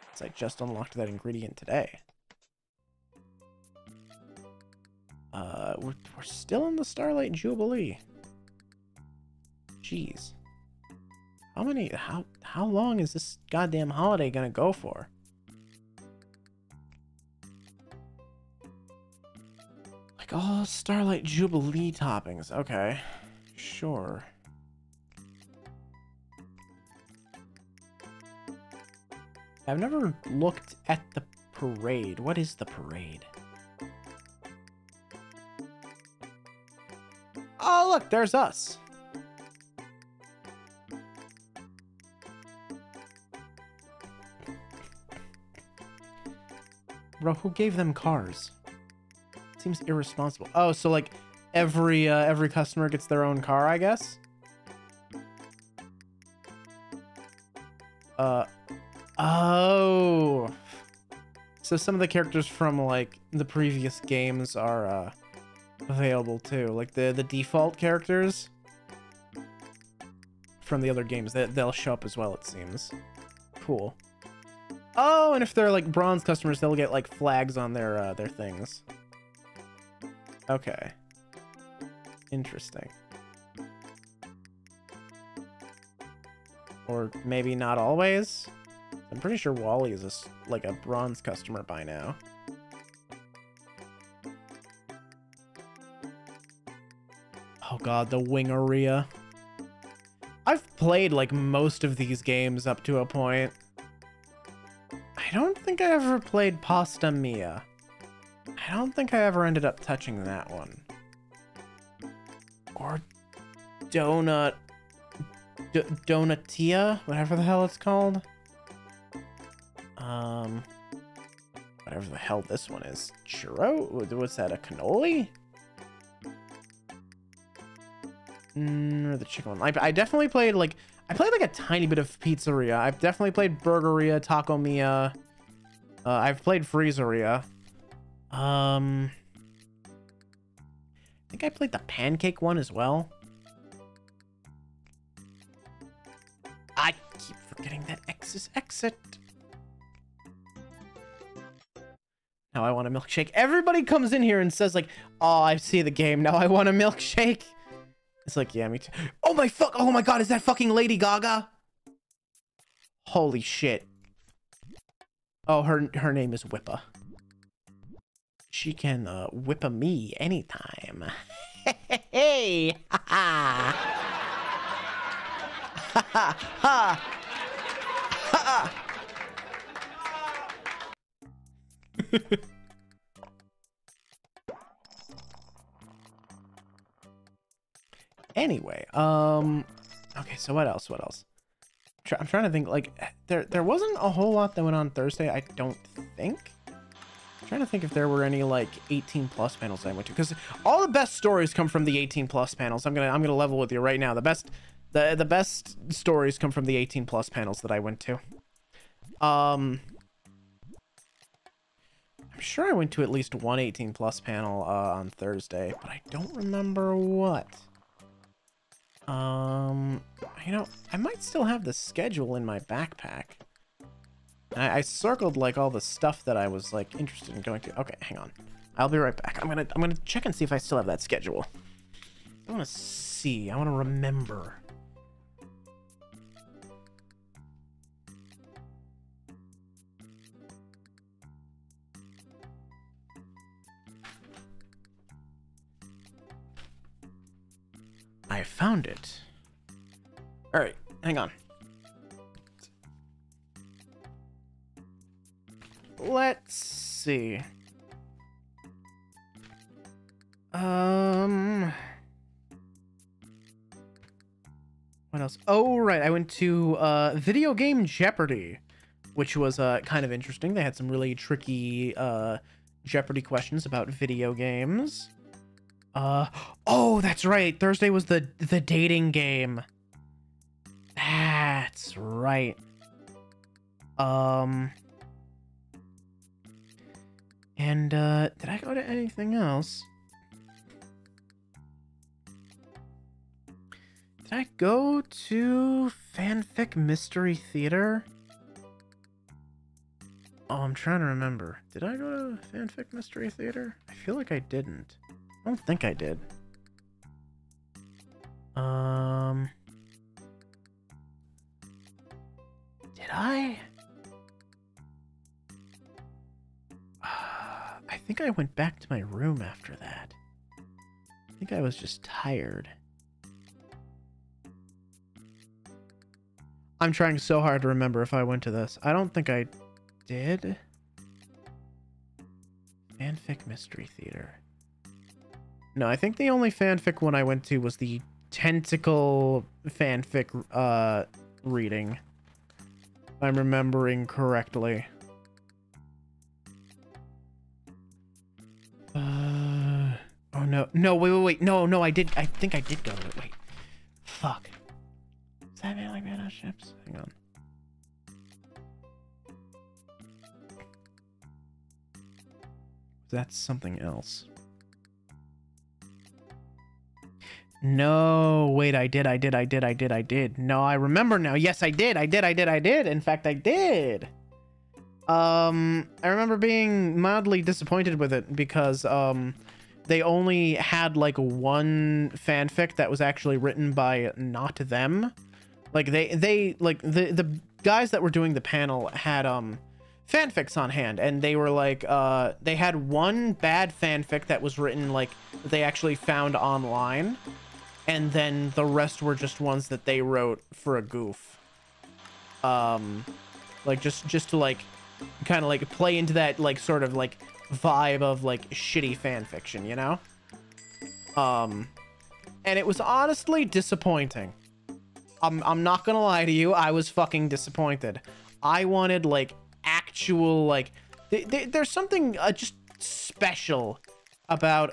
[SPEAKER 1] Because I just unlocked that ingredient today. We're still in the Starlight Jubilee. Jeez. How long is this goddamn holiday gonna go for? Like all Starlight Jubilee toppings. Okay. Sure. I've never looked at the parade. What is the parade? Oh, look, there's us. Bro, who gave them cars? Seems irresponsible. Oh, so like every customer gets their own car, I guess? Oh. So some of the characters from like the previous games are available too. Like the default characters from the other games, they'll show up as well, it seems. Cool. Oh, and if they're like bronze customers, they'll get like flags on their things. Okay. Interesting. Or maybe not always. I'm pretty sure Wally is like a bronze customer by now. Oh god, the Wingeria. I've played like most of these games up to a point. I don't think I ever played Pasta Mia. I don't think I ever ended up touching that one. Or Donatia, whatever the hell it's called. Whatever the hell this one is. Churro? What's that, a cannoli? Or the chicken one. I definitely played like, I played like a tiny bit of Pizzeria. I've definitely played Burgeria, Taco Mia. I've played Freezeria. I think I played the pancake one as well. I keep forgetting that X is exit. Now I want a milkshake. Everybody comes in here and says like, oh, I see the game. Now I want a milkshake. It's like, yeah, me too. Oh my fuck. Oh my God. Is that fucking Lady Gaga? Holy shit. Oh, her name is Whippa. She can whip a me anytime. Hey, ha ha. Ha ha ha. Ha. Anyway, okay, so what else? I'm trying to think, like, there wasn't a whole lot that went on Thursday, I don't think. I'm trying to think if there were any, like, 18 plus panels I went to, because all the best stories come from the 18 plus panels. I'm gonna level with you right now. The best stories come from the 18 plus panels that I went to. I'm sure I went to at least one 18 plus panel on Thursday, but I don't remember what. You know, I might still have the schedule in my backpack. I circled like all the stuff that I was like interested in going to. Okay, hang on. I'll be right back. I'm gonna check and see if I still have that schedule. I want to see. I want to remember. I found it. All right, hang on. Let's see. What else? Oh, right. I went to Video Game Jeopardy, which was kind of interesting. They had some really tricky Jeopardy questions about video games. Oh, that's right. Thursday was the dating game. That's right. And did I go to anything else? Did I go to Fanfic Mystery Theater? Oh, I'm trying to remember. Did I go to Fanfic Mystery Theater? I feel like I didn't. I don't think I did. Did I? I think I went back to my room after that. I think I was just tired. I'm trying so hard to remember if I went to this. I don't think I did. Fanfic Mystery Theater. No, I think the only fanfic one I went to was the Tentacle fanfic reading. If I'm remembering correctly. Oh no. No, wait. No, I think I did go to it. Wait. Fuck. Is that Man Like Man on Ships? Hang on. That's something else. No, wait, I did. No, I remember now. Yes, I did. In fact, I did. I remember being mildly disappointed with it because, they only had, like, one fanfic that was actually written by not them. Like, the guys that were doing the panel had, fanfics on hand, and they were, like, they had one bad fanfic that was written, like, they actually found online. And then the rest were just ones that they wrote for a goof. Like just to like kind of like play into that like sort of like vibe of like shitty fan fiction, you know? And it was honestly disappointing. I'm not gonna lie to you, I was fucking disappointed. I wanted like actual like there's something just special about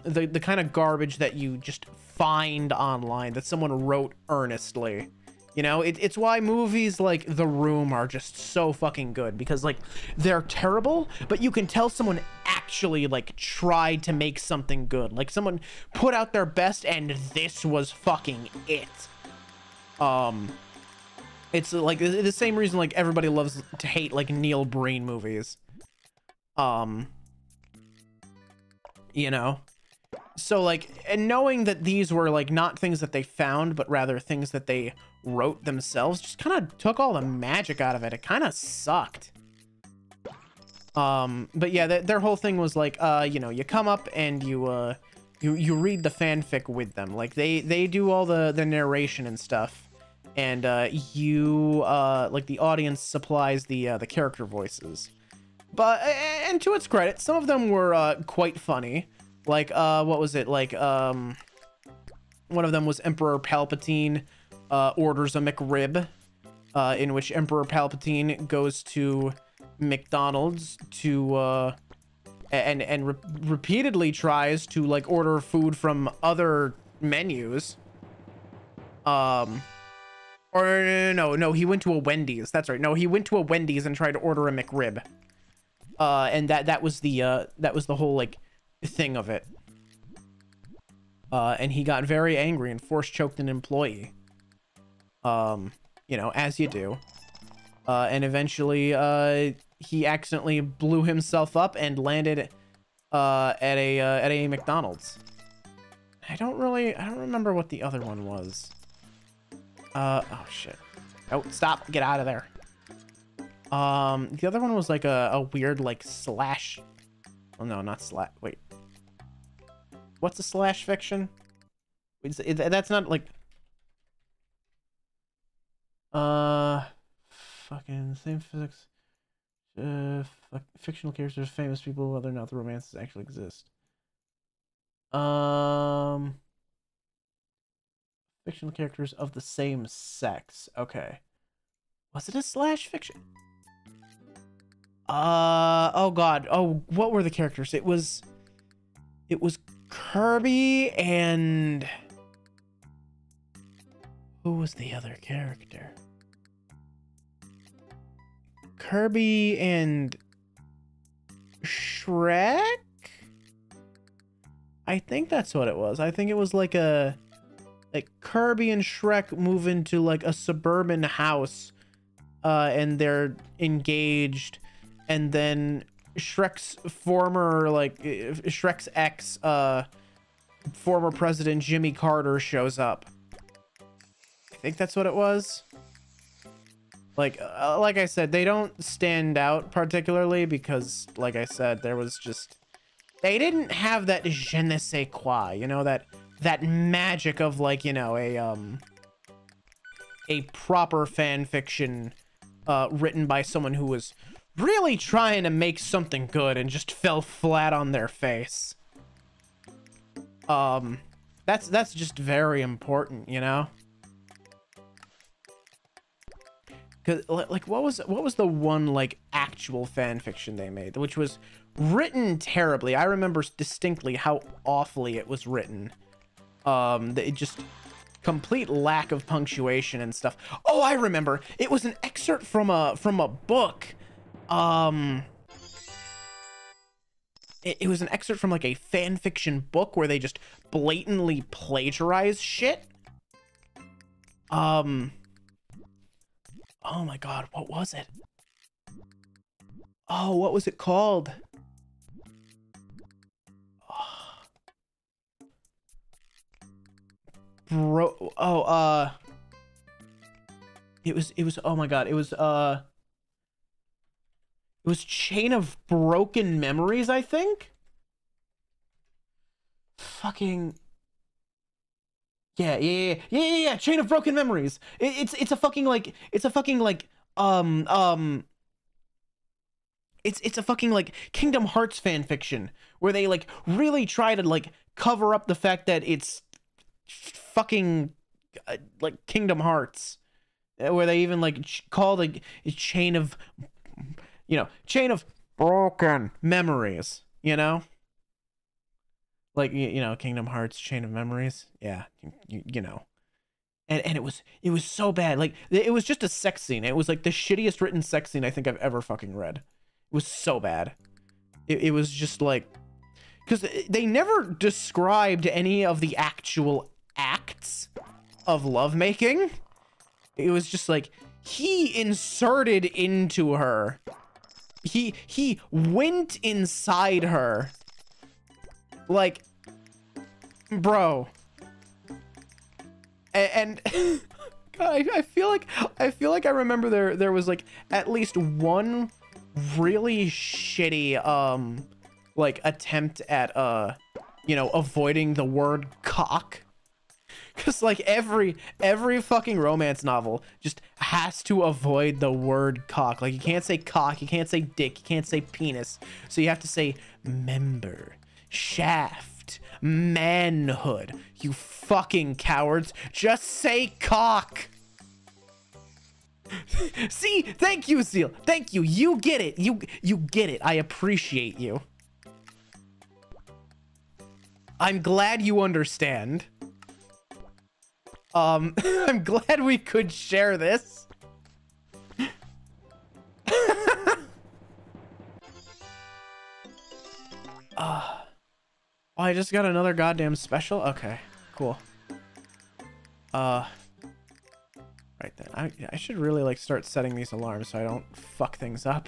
[SPEAKER 1] the kind of garbage that you just find online that someone wrote earnestly. You know, it's why movies like The Room are just so fucking good, because like they're terrible, but you can tell someone actually like tried to make something good. Like someone put out their best and this was fucking it. It's like the same reason like everybody loves to hate like Neil Breen movies. you know? So like, and knowing that these were like not things that they found, but rather things that they wrote themselves, just kind of took all the magic out of it. It kind of sucked. But yeah, their whole thing was like, you know, you come up and you read the fanfic with them. Like they do all the narration and stuff, and like the audience supplies the character voices. But and to its credit, some of them were quite funny. Like what was it? Like one of them was Emperor Palpatine orders a McRib, in which Emperor Palpatine goes to McDonald's to and repeatedly tries to like order food from other menus. Or no, he went to a Wendy's. That's right. No, he went to a Wendy's and tried to order a McRib. And that was the whole like thing of it. And he got very angry and force choked an employee. You know, as you do. And eventually he accidentally blew himself up and landed at a McDonald's. I don't remember what the other one was. Oh shit. Oh, stop, get out of there. The other one was like a weird like slash. Oh no, not slash. Wait. What's a slash fiction? That's not like fucking same physics. Fictional characters, famous people, whether or not the romances actually exist. Fictional characters of the same sex. Okay. Was it a slash fiction? Oh god. Oh, what were the characters? It was Kirby and who was the other character? Kirby and Shrek? I think that's what it was. I think it was like Kirby and Shrek move into like a suburban house, and they're engaged, and then Shrek's ex, former president Jimmy Carter shows up. I think that's what it was. Like I said, they don't stand out particularly because, like I said, they didn't have that je ne sais quoi, you know, that magic of like, you know, a proper fan fiction written by someone who was really trying to make something good and just fell flat on their face. That's just very important, you know? Cause like what was the one like actual fan fiction they made, which was written terribly. I remember distinctly how awfully it was written. It just complete lack of punctuation and stuff. Oh, I remember. It was an excerpt from a book. It was an excerpt from like a fan fiction book where they just blatantly plagiarize shit. Oh my god, what was it? Oh, what was it called? Bro, it was oh my god, it was Chain of Broken Memories, I think. Fucking yeah, Chain of Broken Memories. It's a fucking like it's a fucking Kingdom Hearts fan fiction where they like really try to like cover up the fact that it's fucking like Kingdom Hearts, where they even like call the chain of broken memories, you know, like you know, Kingdom Hearts Chain of Memories. Yeah, you know, and it was so bad. Like it was just a sex scene. It was like the shittiest written sex scene I think I've ever fucking read. It was so bad. It was just like, because they never described any of the actual acts of lovemaking. It was just like he inserted into her. He went inside her Like, bro. And God, I feel like I remember there was like at least one really shitty like attempt at you know, avoiding the word cock. Cause like every fucking romance novel just has to avoid the word cock. Like you can't say cock, you can't say dick, you can't say penis. So you have to say member, shaft, manhood. You fucking cowards. Just say cock. See, thank you, Seal. Thank you. You get it. You get it. I appreciate you. I'm glad you understand. I'm glad we could share this. Oh, I just got another goddamn special? Okay, cool. Right then. I should really like start setting these alarms so I don't fuck things up.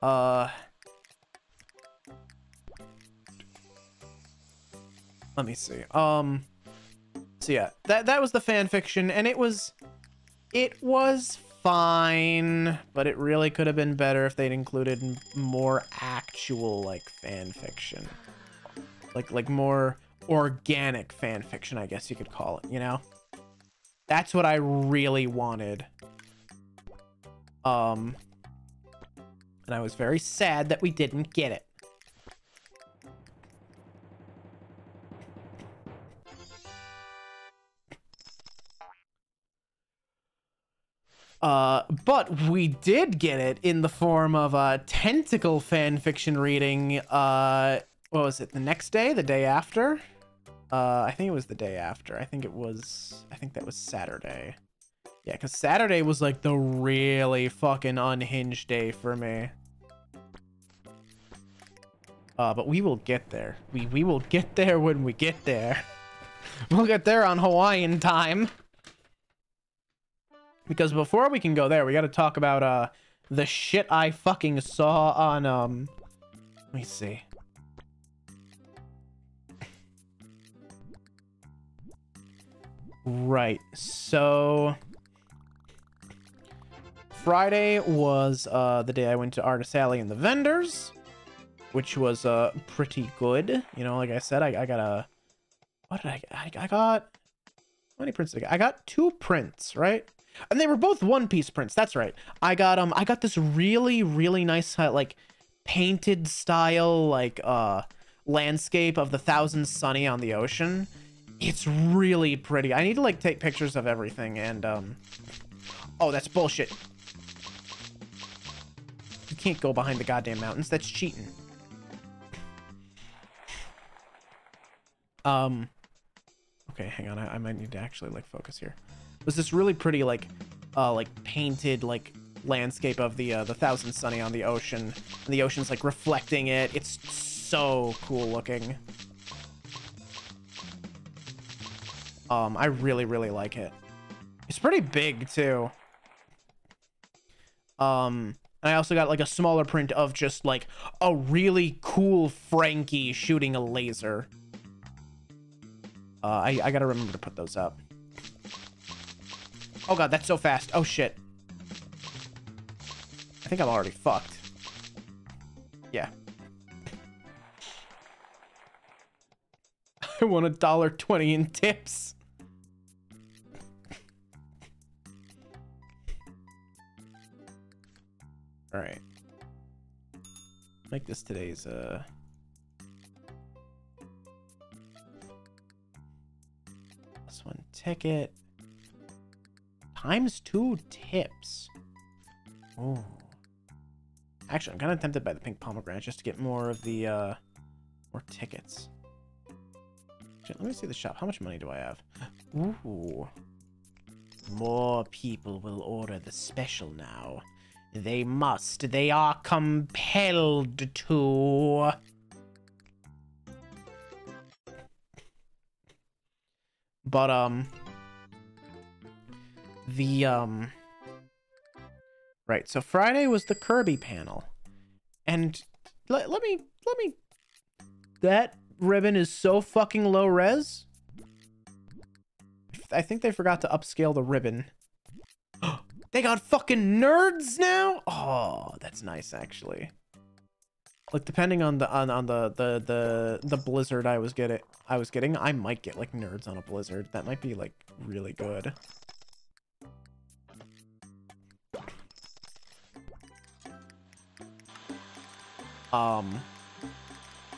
[SPEAKER 1] Let me see. So yeah, that was the fan fiction, and it was fine, but it really could have been better if they'd included more actual like fan fiction, like more organic fan fiction, I guess you could call it. You know, that's what I really wanted. And I was very sad that we didn't get it. But we did get it in the form of a tentacle fan fiction reading. What was it? The next day? The day after? I think it was the day after. I think that was Saturday. Yeah, because Saturday was like the really fucking unhinged day for me. But we will get there. We will get there when we get there. We'll get there on Hawaiian time. Because before we can go there, we got to talk about the shit I fucking saw on let me see. Right. So Friday was the day I went to Artist Alley and the vendors, which was pretty good. You know, like I said, I got a what did I get? I got how many prints did I get? I got 2 prints, right? And they were both one-piece prints. That's right. I got this really nice like painted style like landscape of the Thousand Sunny on the ocean. It's really pretty. I need to like take pictures of everything and oh, that's bullshit. You can't go behind the goddamn mountains. That's cheating. Okay, hang on. I might need to actually like focus here. Was this really pretty like painted like landscape of the Thousand Sunny on the ocean, and the ocean's like reflecting it. It's so cool looking. I really like it. It's pretty big too. And I also got like a smaller print of just like a really cool Frankie shooting a laser. I gotta remember to put those up. Oh god, that's so fast. Oh shit. I think I'm already fucked. Yeah. I want $1.20 in tips. All right. Make this today's plus 1 ticket. Times 2 tips. Oh. Actually, I'm kind of tempted by the pink pomegranate just to get more of the more tickets. Actually, let me see the shop. How much money do I have? Ooh. More people will order the special now. They must. They are compelled to. But right, so Friday was the Kirby panel. And let me That ribbon is so fucking low res. I think they forgot to upscale the ribbon. They got fucking nerds now? Oh, that's nice actually. Like depending on the blizzard I was getting, I might get like nerds on a blizzard. That might be like really good.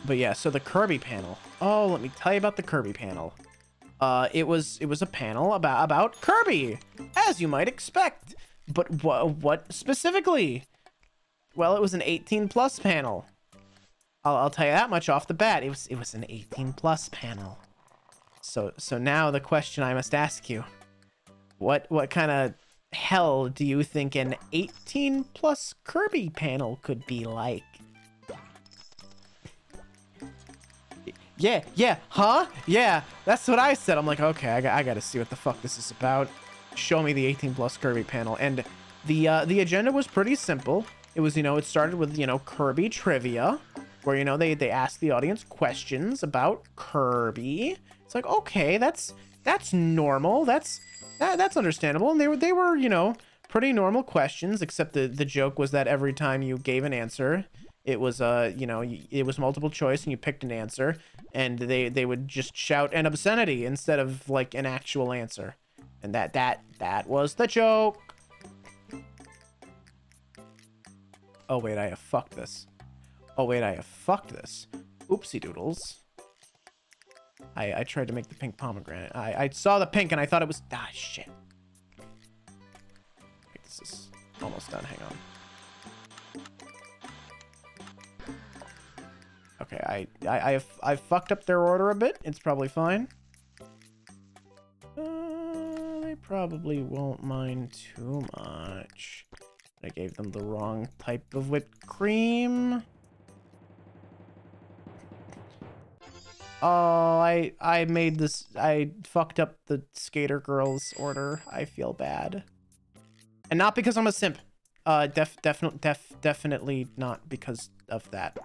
[SPEAKER 1] But yeah, so the Kirby panel. Oh, let me tell you about the Kirby panel. It was a panel about Kirby, as you might expect. But what specifically? Well, it was an 18+ panel. I'll tell you that much off the bat. It was an 18+ panel. So now the question I must ask you: what kind of hell do you think an 18+ Kirby panel could be like? Yeah, huh? Yeah, that's what I said. I'm like, okay, I gotta see what the fuck this is about. Show me the 18+ Kirby panel. And the agenda was pretty simple. It was, it started with, Kirby trivia, where, they asked the audience questions about Kirby. It's like, okay, that's normal. That's understandable. And they were, pretty normal questions, except the joke was that every time you gave an answer, it was it was multiple choice and you picked an answer, and they would just shout an obscenity instead of like an actual answer. And that was the joke. Oh wait, I have fucked this. Oopsie doodles. I tried to make the pink pomegranate. I saw the pink and I thought it was shit. Okay, this is almost done. Hang on. Okay, I've fucked up their order a bit. It's probably fine. They probably won't mind too much. I gave them the wrong type of whipped cream. Oh, I made this. I fucked up the Skater Girls order. I feel bad. And not because I'm a simp. Definitely not because of that.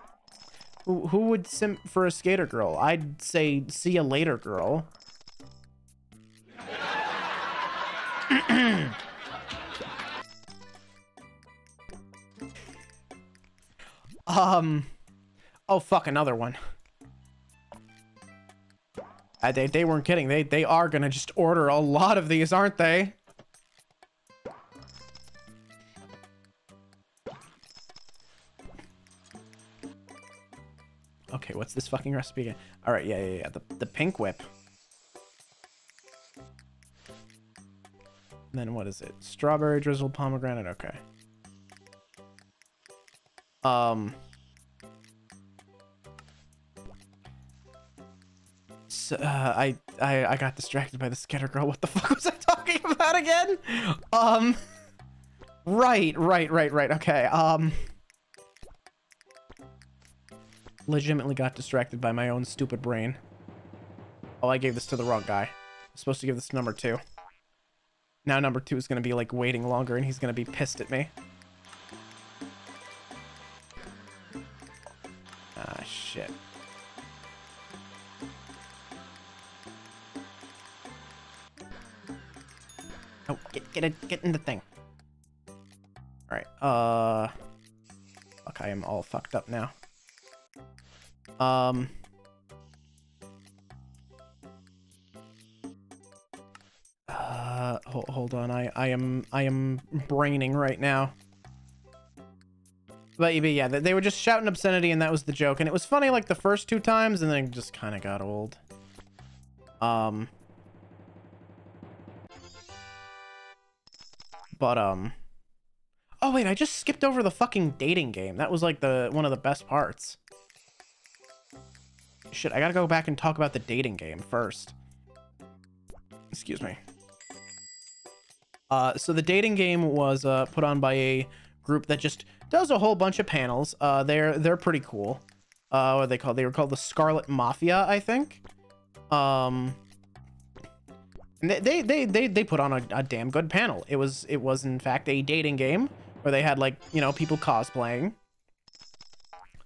[SPEAKER 1] Who would simp for a Skater Girl? I'd say see you later, girl. Oh fuck, another one. They weren't kidding. They are gonna just order a lot of these, aren't they? Okay, what's this fucking recipe again? All right, yeah. The pink whip. And then what is it? Strawberry drizzled pomegranate. Okay. So, I got distracted by the Skater Girl. What the fuck was I talking about again? Right. Okay. Legitimately got distracted by my own stupid brain. Oh, I gave this to the wrong guy. I'm supposed to give this to number 2. Now number 2 is going to be like waiting longer and he's going to be pissed at me. Ah, shit. Oh, get in the thing. All right. Fuck, I am all fucked up now. Hold on. I am braining right now. But yeah, they were just shouting obscenity and that was the joke. And it was funny like the first 2 times and then it just kind of got old. Oh wait, I just skipped over the fucking dating game. That was like one of the best parts. Shit, I gotta go back and talk about the dating game first. Excuse me. So the dating game was put on by a group that just does a whole bunch of panels. They're pretty cool. What are they called? They were called the Scarlet Mafia, I think. And they put on a damn good panel. It was in fact a dating game where they had like, people cosplaying.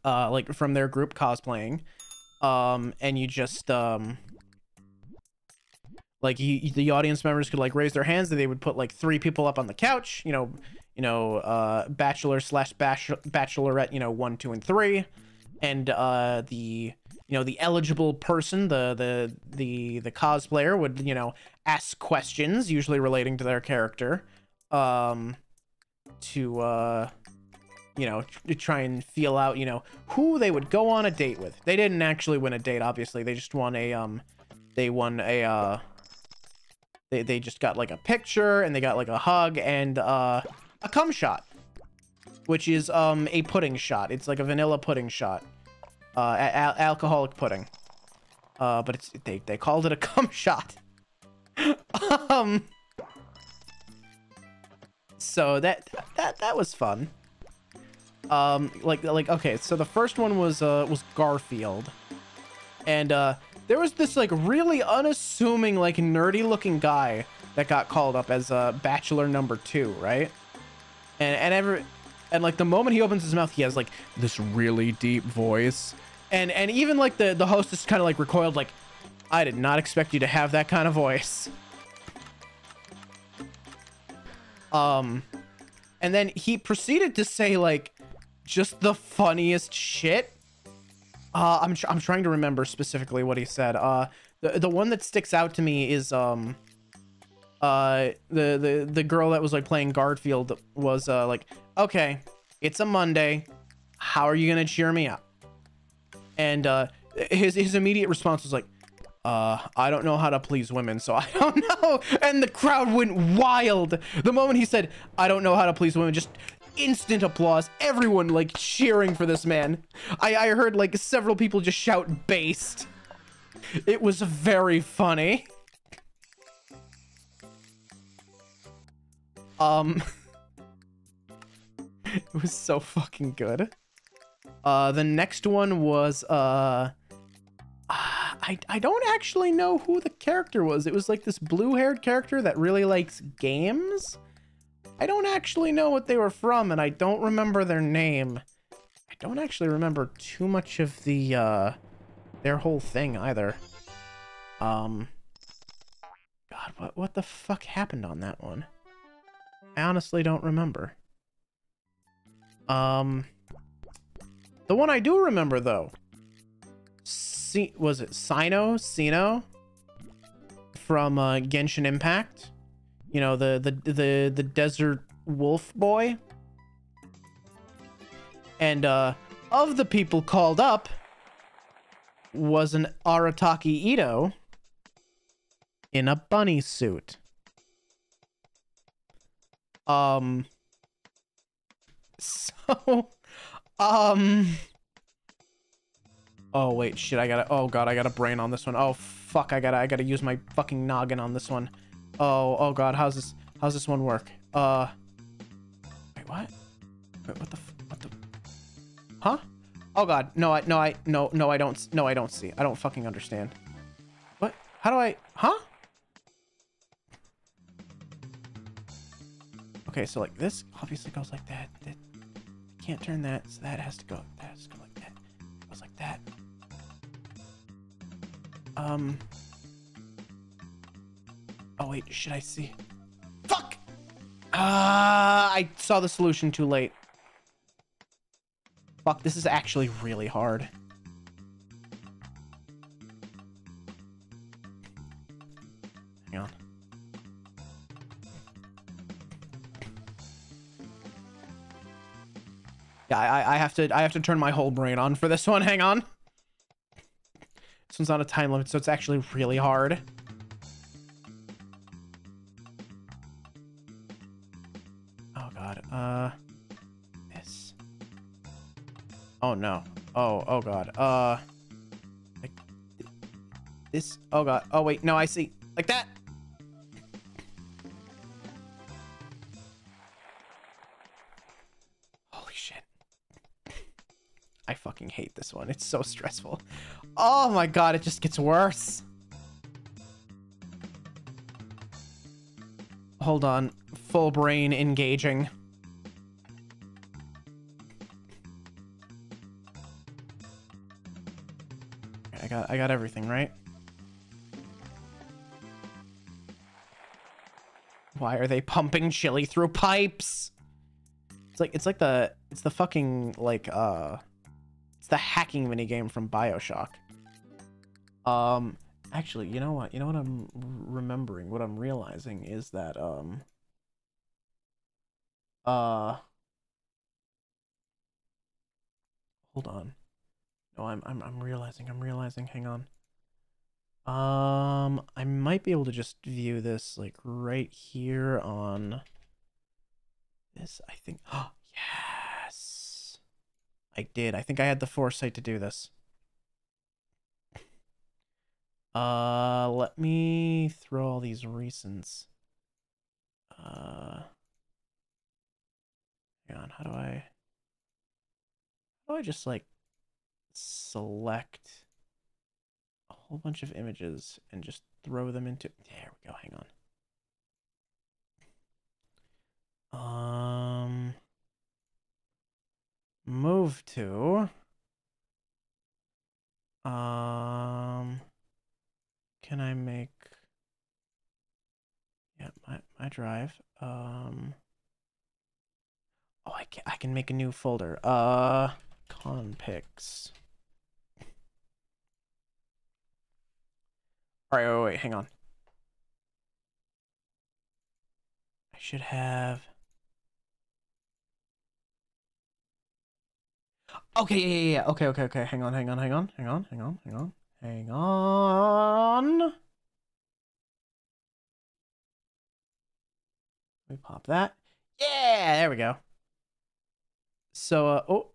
[SPEAKER 1] Like from their group cosplaying. And you just like the audience members could like raise their hands, and they would put like 3 people up on the couch, bachelor slash bachelorette, 1, 2, and 3, and the eligible person, the cosplayer would ask questions, usually relating to their character, to try and feel out who they would go on a date with. They didn't actually win a date, obviously. They just won a they just got like a picture, and they got like a hug and a cum shot, which is a pudding shot. It's like a vanilla pudding shot, alcoholic pudding, but they called it a cum shot. So that was fun. Okay, so the first one was Garfield, and there was this like really unassuming, like nerdy looking guy that got called up as bachelor number 2, right? And like the moment he opens his mouth, he has like this really deep voice, and even like the hostess kind of like recoiled, like, I did not expect you to have that kind of voice. And then he proceeded to say like just the funniest shit. I'm trying to remember specifically what he said. The one that sticks out to me is the girl that was like playing Garfield was like, okay, it's a Monday, how are you gonna cheer me up? And his immediate response was like, I don't know how to please women, so I don't know. And the crowd went wild the moment he said, I don't know how to please women. Just instant applause, everyone like cheering for this man. I heard like several people just shout based. It was very funny. It was so fucking good. The next one was I don't actually know who the character was. It was like this blue-haired character that really likes games. I don't actually know what they were from, and I don't remember their name. I don't actually remember too much of the their whole thing either. God, what the fuck happened on that one? I honestly don't remember. The one I do remember though, was it Sino from Genshin Impact? You know, the desert wolf boy. And of the people called up was an Arataki Ito in a bunny suit. Oh wait, shit, oh god, I got a brain on this one. Oh fuck, I gotta use my fucking noggin on this one. Oh god, how's this one work? Wait, what? Wait, what the huh? Oh god, no, I don't see. I don't fucking understand. What? How do I, huh? Okay, so like this obviously goes like that. Can't turn that, so that has to go like that. It goes like that. Oh wait, should I see? Fuck! I saw the solution too late. Fuck, this is actually really hard. Hang on. Yeah, I have to turn my whole brain on for this one. Hang on. This one's on a time limit, so it's actually really hard. Oh god. This. Oh no. Oh god. Like this. Oh god. Oh wait, no, I see. Like that. Holy shit. I fucking hate this one. It's so stressful. Oh my god, it just gets worse. Hold on. Full brain engaging. I got everything, right? Why are they pumping chili through pipes? It's the fucking like it's the hacking minigame from BioShock. Actually, you know what? You know what I'm remembering? What I'm realizing is that hold on. No, I'm realizing. Hang on. I might be able to just view this like right here on this, I think. Oh, yes. I did. I think I had the foresight to do this. Let me throw all these recents. Hang on, how do I just like select a whole bunch of images and just throw them into, there we go, hang on. Move to can I make, yeah, my drive, oh, I can make a new folder, conpics. All right, wait, hang on. I should have, okay, yeah, okay, hang on. Let me pop that. Yeah, there we go. So, oh,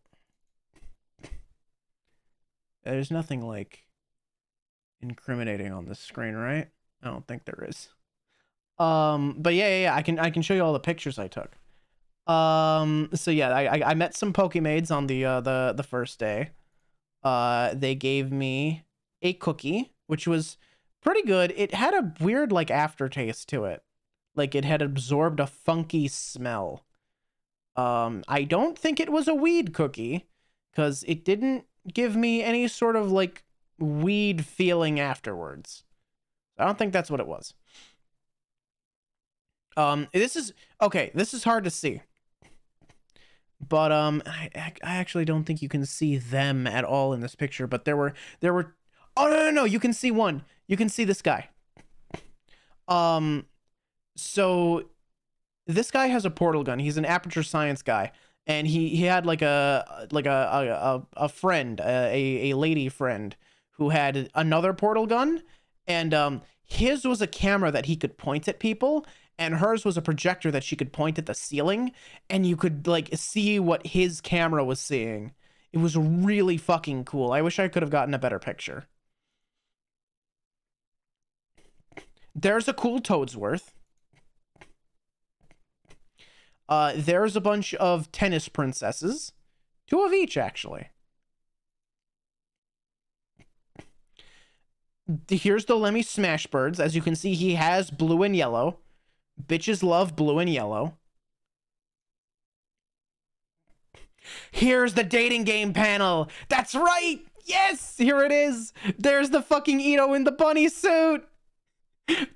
[SPEAKER 1] there's nothing like incriminating on this screen, right? I don't think there is. But yeah, I can show you all the pictures I took. So yeah, I met some Pokemaids on the first day. They gave me a cookie, which was pretty good. It had a weird like aftertaste to it. Like it had absorbed a funky smell. I don't think it was a weed cookie because it didn't give me any sort of like weed feeling afterwards. I don't think that's what it was. This is okay. This is hard to see, but I actually don't think you can see them at all in this picture. But there were. Oh no! You can see one. You can see this guy. So this guy has a portal gun. He's an aperture science guy, and he had like a friend, a lady friend who had another portal gun, and his was a camera that he could point at people, and hers was a projector that she could point at the ceiling, and you could like see what his camera was seeing. It was really fucking cool. I wish I could have gotten a better picture. There's a cool Toadsworth. There's a bunch of tennis princesses. 2 of each, actually. Here's the Lemmy Smashbirds. As you can see, he has blue and yellow. Bitches love blue and yellow. Here's the dating game panel. That's right. Yes, here it is. There's the fucking Ito in the bunny suit.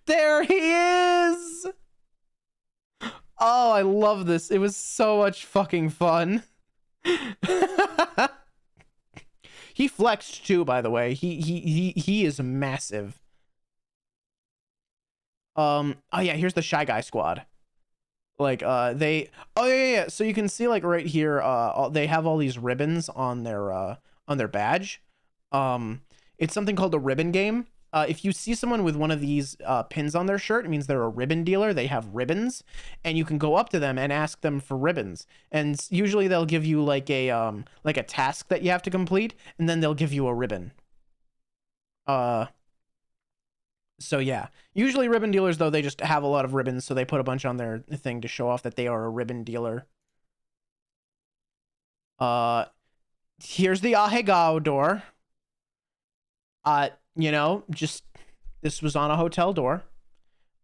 [SPEAKER 1] There he is. Oh, I love this. It was so much fucking fun. He flexed too, by the way. He is massive. Oh yeah, here's the Shy Guy squad. Like they, oh yeah, so you can see like right here they have all these ribbons on their badge. It's something called the ribbon game. If you see someone with one of these pins on their shirt, it means they're a ribbon dealer. They have ribbons, and you can go up to them and ask them for ribbons. And usually they'll give you like a task that you have to complete, and then they'll give you a ribbon. So yeah, usually ribbon dealers though, they just have a lot of ribbons, so they put a bunch on their thing to show off that they are a ribbon dealer. Here's the Ahegao door. You know, just this was on a hotel door.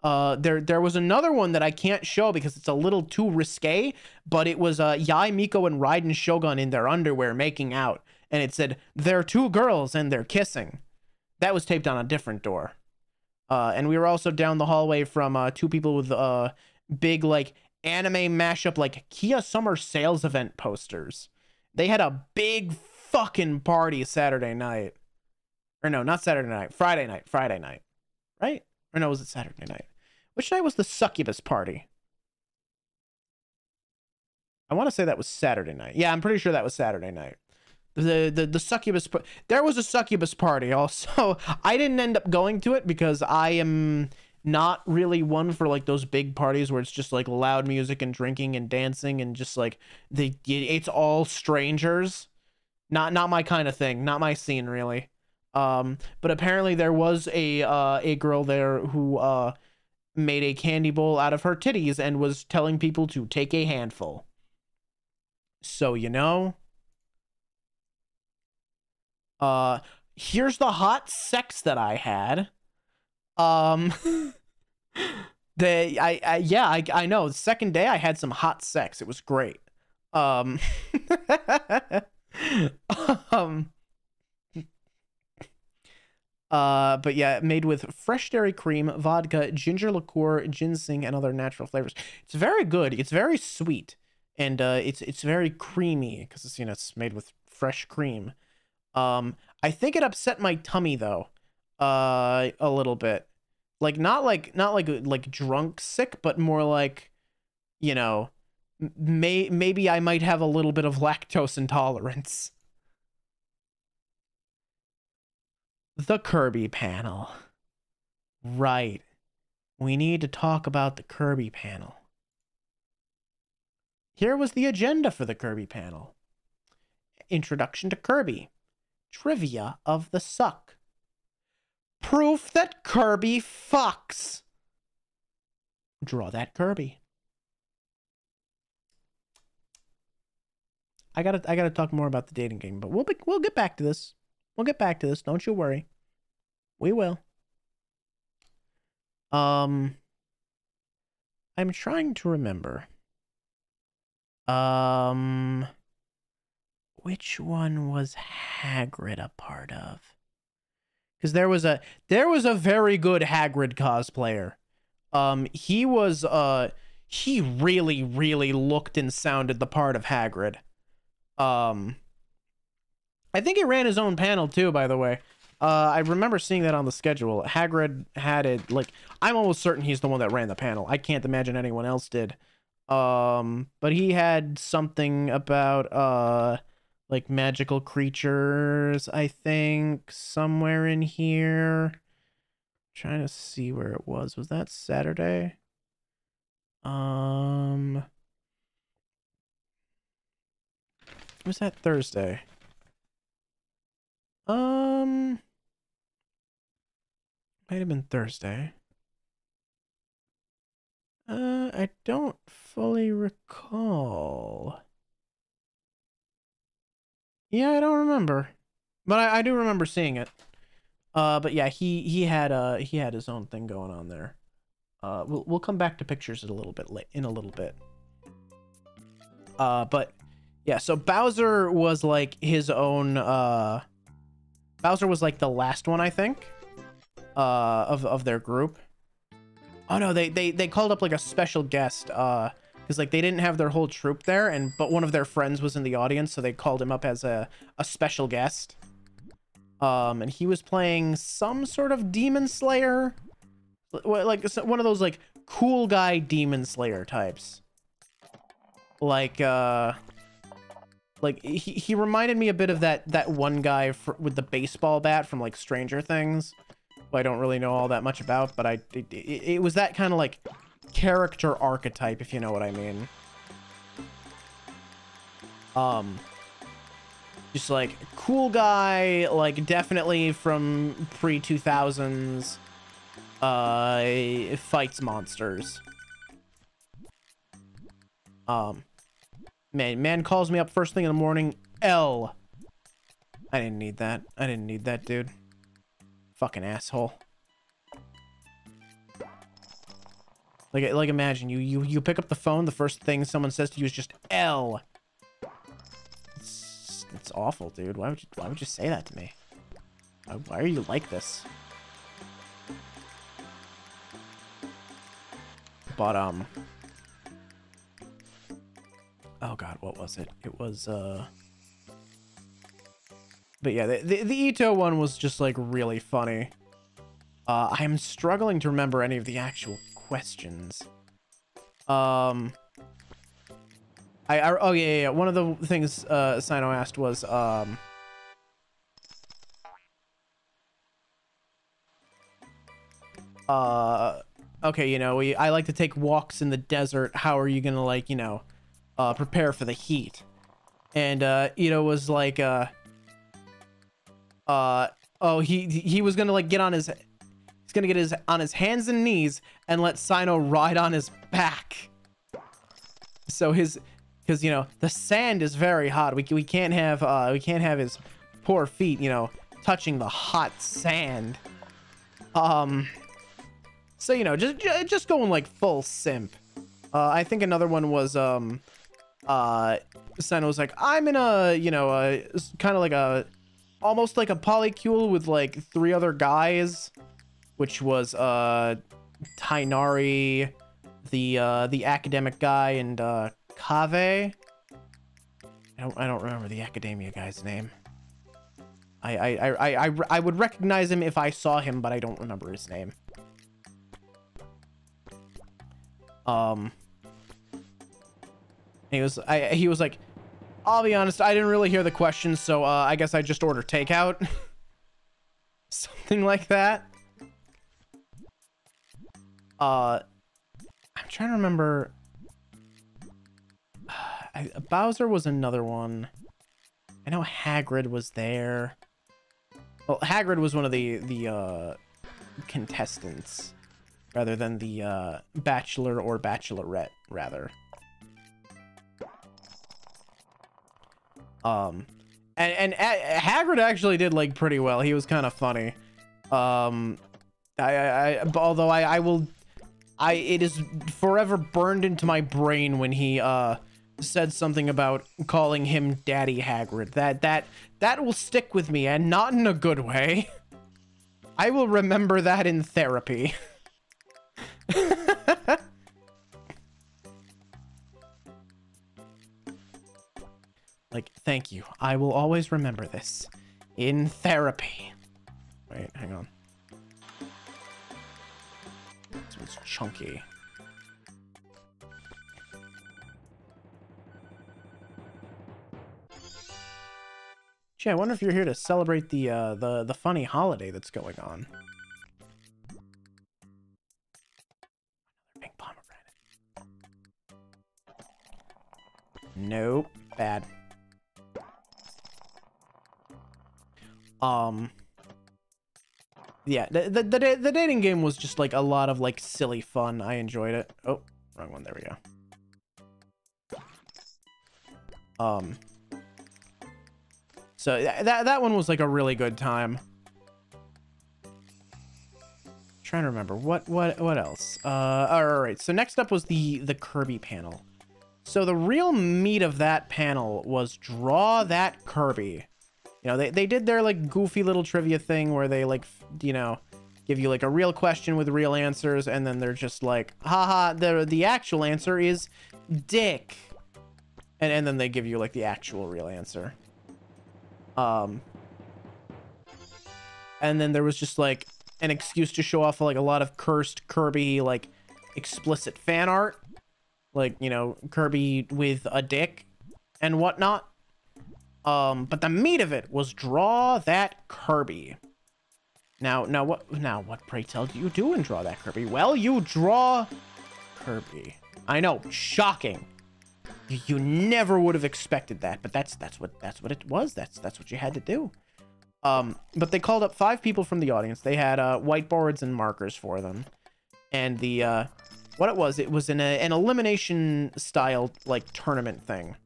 [SPEAKER 1] There was another one that I can't show because it's a little too risque, but it was Yai, Miko, and Raiden Shogun in their underwear making out, and it said they're 2 girls and they're kissing. That was taped on a different door. And we were also down the hallway from two people with big like anime mashup like Kia Summer Sales event posters. They had a big fucking party Saturday night. Or no, not Saturday night. Friday night. Right? Or no, was it Saturday night? Which night was the succubus party? I want to say that was Saturday night. Yeah, I'm pretty sure that was Saturday night. The succubus, there was a succubus party also. I didn't end up going to it because I am not really one for like those big parties where it's just like loud music and drinking and dancing and just like it's all strangers. Not my kind of thing, not my scene really. But apparently there was a girl there who made a candy bowl out of her titties and was telling people to take a handful. So, you know, here's the hot sex that I had. I know. The second day I had some hot sex. It was great. But yeah, made with fresh dairy cream, vodka, ginger liqueur, ginseng, and other natural flavors. It's very good. It's very sweet, and it's very creamy because it's, you know, it's made with fresh cream. I think it upset my tummy though, a little bit. Like not like drunk sick, but more like, you know, maybe I might have a little bit of lactose intolerance. The Kirby panel. Right. We need to talk about the Kirby panel. Here was the agenda for the Kirby panel. Introduction to Kirby. Trivia of the suck. Proof that Kirby fucks. Draw that Kirby. I gotta talk more about the dating game, but we'll get back to this. We'll get back to this. Don't you worry. We will. I'm trying to remember. Which one was Hagrid a part of? Because there was a very good Hagrid cosplayer. He really looked and sounded the part of Hagrid. I think he ran his own panel too, by the way. I remember seeing that on the schedule. Hagrid had it, like, I'm almost certain he's the one that ran the panel. I can't imagine anyone else did. But he had something about, like, magical creatures, I think, somewhere in here. Trying to see where it was. Was that Saturday? Was that Thursday? Might have been Thursday. I don't fully recall. Yeah, I don't remember, but I do remember seeing it. But yeah, he had his own thing going on there. We'll come back to pictures in a little bit. But yeah, so Bowser was like his own. Bowser was like the last one, I think, of their group. Oh no, they called up like a special guest, because like they didn't have their whole troupe there, but one of their friends was in the audience, so they called him up as a special guest. And he was playing some sort of demon slayer, like one of those like cool guy demon slayer types. Like he reminded me a bit of that one guy with the baseball bat from like Stranger Things, who I don't really know all that much about, but it was that kind of like character archetype, if you know what I mean. Just like cool guy, like definitely from pre-2000s, fights monsters. Man calls me up first thing in the morning. L. I didn't need that. I didn't need that, dude. Fucking asshole. Like imagine you pick up the phone, the first thing someone says to you is just L. It's awful, dude. Why would you say that to me? Why are you like this? But, oh god, what was it? It was, but yeah, the Ito one was just, like, really funny. I'm struggling to remember any of the actual questions. Oh, yeah. One of the things, Sino asked was, okay, you know, I like to take walks in the desert. How are you gonna, like, you know, prepare for the heat? And, Ito was like, oh, he was gonna, like, get on his, he's gonna get on his hands and knees and let Sino ride on his back. So because, you know, the sand is very hot. We can't have his poor feet, you know, touching the hot sand. So, you know, just going like full simp. I think another one was, Sino was like, I'm in a, you know, kind of like almost like a polycule with like 3 other guys, which was, Tainari, the academic guy, and, Kave. I don't remember the academia guy's name. I would recognize him if I saw him, but I don't remember his name. He was like, I'll be honest, I didn't really hear the questions, so I guess I just order takeout. Something like that. I'm trying to remember. Bowser was another one. I know Hagrid was there. Well, Hagrid was one of the contestants, rather than the bachelor or bachelorette, rather. And Hagrid actually did like pretty well. He was kind of funny. Although it is forever burned into my brain when he said something about calling him Daddy Hagrid. That will stick with me, and not in a good way. I will remember that in therapy. Like, thank you. I will always remember this in therapy. Wait, hang on. This one's chunky. Gee, I wonder if you're here to celebrate the funny holiday that's going on. Pink pomegranate. Nope. Bad. Yeah, the dating game was just like a lot of like silly fun. I enjoyed it. Oh, wrong one. There we go. So that one was like a really good time. Trying to remember what else. All right. So next up was the Kirby panel. So the real meat of that panel was draw that Kirby. You know, they did their like goofy little trivia thing where they like, you know, give you like a real question with real answers, and then they're just like, haha, the actual answer is dick. And then they give you like the actual real answer. And then there was just like an excuse to show off like a lot of cursed Kirby like explicit fan art, like, you know, Kirby with a dick and whatnot. But the meat of it was draw that Kirby. Now what pray tell do you do and draw that Kirby? Well, you draw Kirby. I know, shocking. You never would have expected that, but that's what it was. That's what you had to do. But they called up 5 people from the audience. They had whiteboards and markers for them, and what it was an elimination style like tournament thing.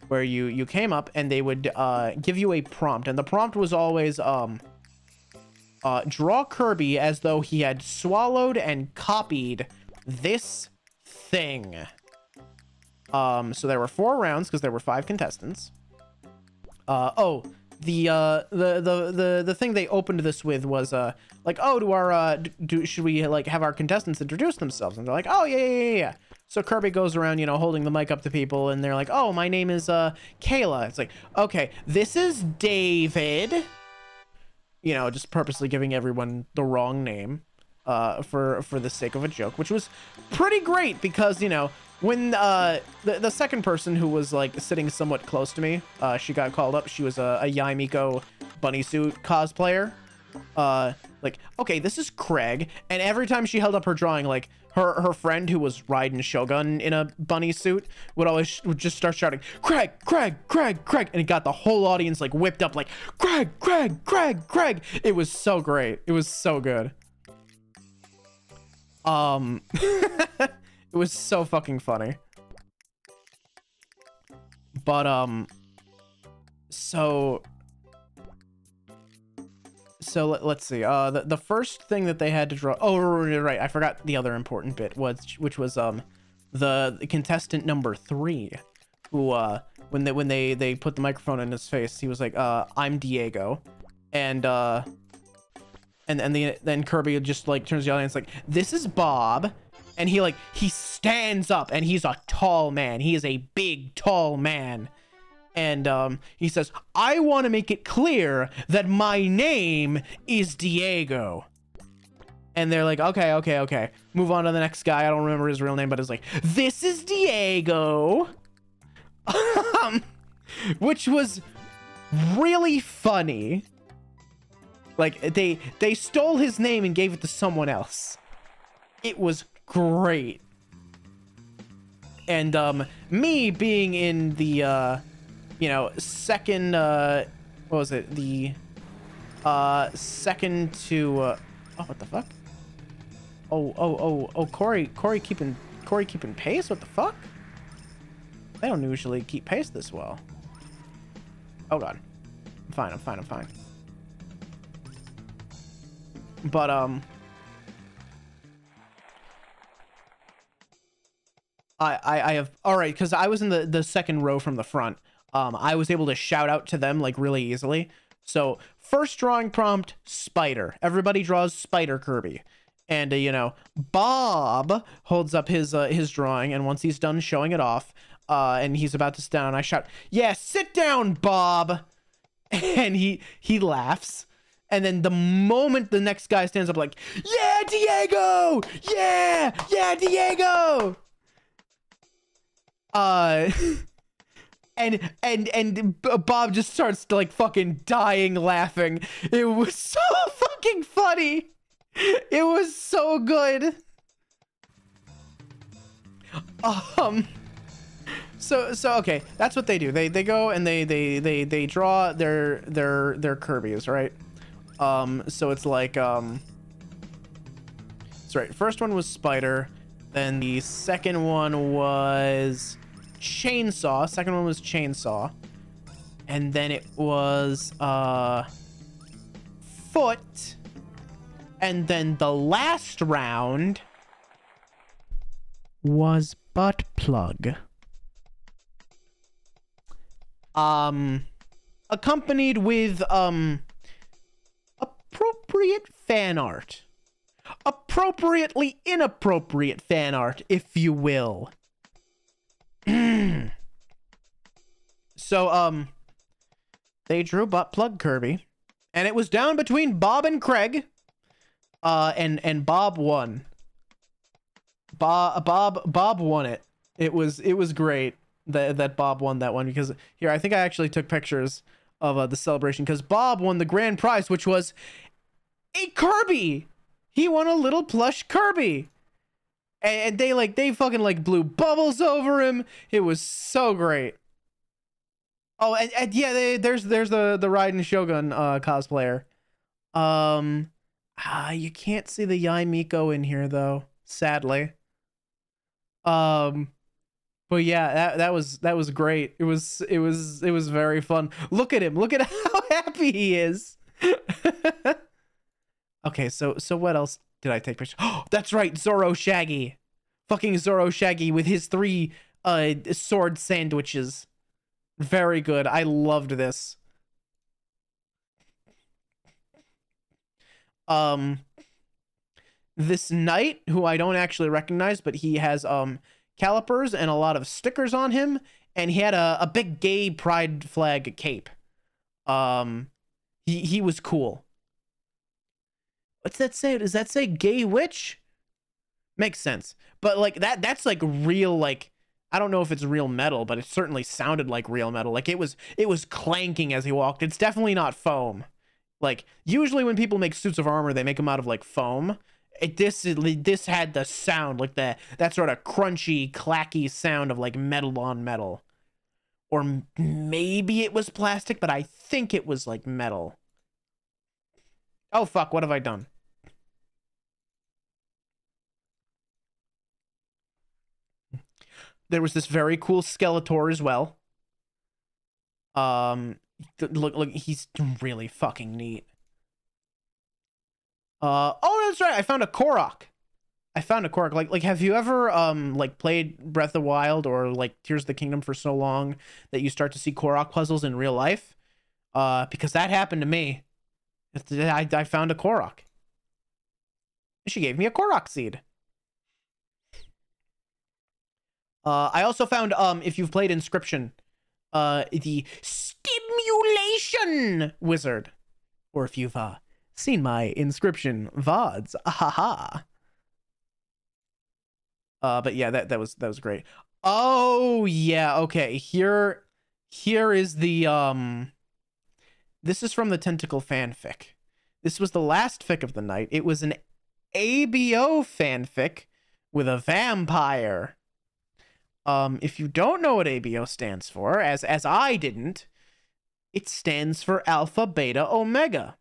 [SPEAKER 1] Where you came up and they would give you a prompt, and the prompt was always draw Kirby as though he had swallowed and copied this thing. So there were 4 rounds because there were 5 contestants. Oh, the thing they opened this with was like, oh, should we like have our contestants introduce themselves? And they're like, oh yeah. So Kirby goes around, you know, holding the mic up to people, and they're like, oh, my name is Kayla. It's like, okay, this is David. You know, just purposely giving everyone the wrong name for the sake of a joke, which was pretty great because, you know, when the second person who was like sitting somewhat close to me, she got called up. She was a Yaimiko bunny suit cosplayer. Like, okay, this is Craig, and every time she held up her drawing, like her friend who was riding Shogun in a bunny suit would just start shouting, Craig, Craig, Craig, Craig, and it got the whole audience like whipped up like, Craig, Craig, Craig, Craig. It was so great. It was so good. It was so fucking funny. But so let's see. The first thing that they had to draw. Oh, right. I forgot the other important bit which was the contestant number 3, who when they put the microphone in his face, he was like, I'm Diego, and then Kirby just like turns to the audience like, this is Bob. And he stands up, and he's a tall man. He is a big, tall man. And he says, I want to make it clear that my name is Diego. And they're like, okay. Move on to the next guy. I don't remember his real name, but it's like, this is Diego. Which was really funny. Like, they stole his name and gave it to someone else. It was great. And me being in the you know, second what was it, the second to oh, what the fuck, oh Corey keeping pace. What the fuck? They don't usually keep pace this well. Oh god, I'm fine. But I have, all right, because I was in the second row from the front. I was able to shout out to them like really easily. So first drawing prompt, spider. Everybody draws spider Kirby. And you know, Bob holds up his drawing, and once he's done showing it off, and he's about to sit down, I shout, yeah, sit down, Bob. And he laughs. And then the moment the next guy stands up like, yeah, Diego! Yeah, Diego! And Bob just starts to like fucking dying laughing. It was so fucking funny. It was so good. So okay, that's what they do. They go and they draw their Kirby's, right? So it's like that's right. First one was spider, then the second one was chainsaw. Second one was chainsaw, and then it was foot, and then the last round was butt plug. Accompanied with appropriate fan art. Appropriately inappropriate fan art, if you will. So, they drew butt plug Kirby, and it was down between Bob and Craig, and Bob won. Bob won it. It was great that Bob won that one, because here, I think I actually took pictures of the celebration, because Bob won the grand prize, which was a Kirby. He won a little plush Kirby. And they fucking like blew bubbles over him. It was so great. Oh, and yeah, there's the Raiden Shogun cosplayer. You can't see the Yai Miko in here though, sadly. But yeah, that was great. It was very fun. Look at him. Look at how happy he is. Okay, so what else did I take pictures? Oh, that's right, Zoro Shaggy. Fucking Zoro Shaggy with his 3 sword sandwiches. Very good. I loved this. This knight who I don't actually recognize, but he has calipers and a lot of stickers on him, and he had a big gay pride flag cape. He was cool. What's that say? Does that say gay witch? Makes sense. But like that's like real, like, I don't know if it's real metal, but it certainly sounded like real metal. Like it was clanking as he walked. It's definitely not foam. Like usually when people make suits of armor, they make them out of like foam. This had the sound like that sort of crunchy, clacky sound of like metal on metal. Or maybe it was plastic, but I think it was like metal. Oh fuck, what have I done? There was this very cool Skeletor as well. Look, he's really fucking neat. Oh, that's right. I found a Korok. Like, have you ever like played Breath of the Wild or like Tears of the Kingdom for so long that you start to see Korok puzzles in real life? Because that happened to me. I found a Korok. She gave me a Korok seed. I also found if you've played Inscription, the stimulation wizard, or if you've seen my Inscription VODs, ahaha. But yeah, that was great. Oh yeah, okay. Here is the this is from the Tentacle fanfic. This was the last fic of the night. It was an ABO fanfic with a vampire. If you don't know what ABO stands for, as I didn't, it stands for Alpha Beta Omega.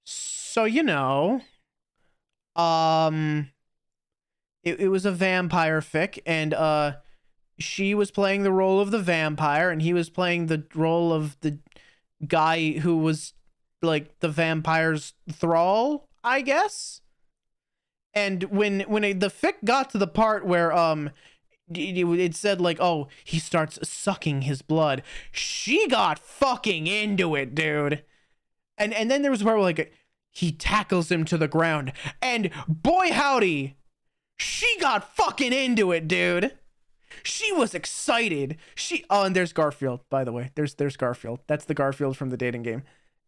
[SPEAKER 1] So you know, it was a vampire fic, and she was playing the role of the vampire, and he was playing the role of the guy who was like the vampire's thrall, I guess. And when the fic got to the part where it said like, oh, he starts sucking his blood, she got fucking into it, dude. And then there was a part where like he tackles him to the ground, and boy howdy, she got fucking into it, dude. She was excited. Oh, and there's Garfield, by the way. There's Garfield. That's the Garfield from the dating game.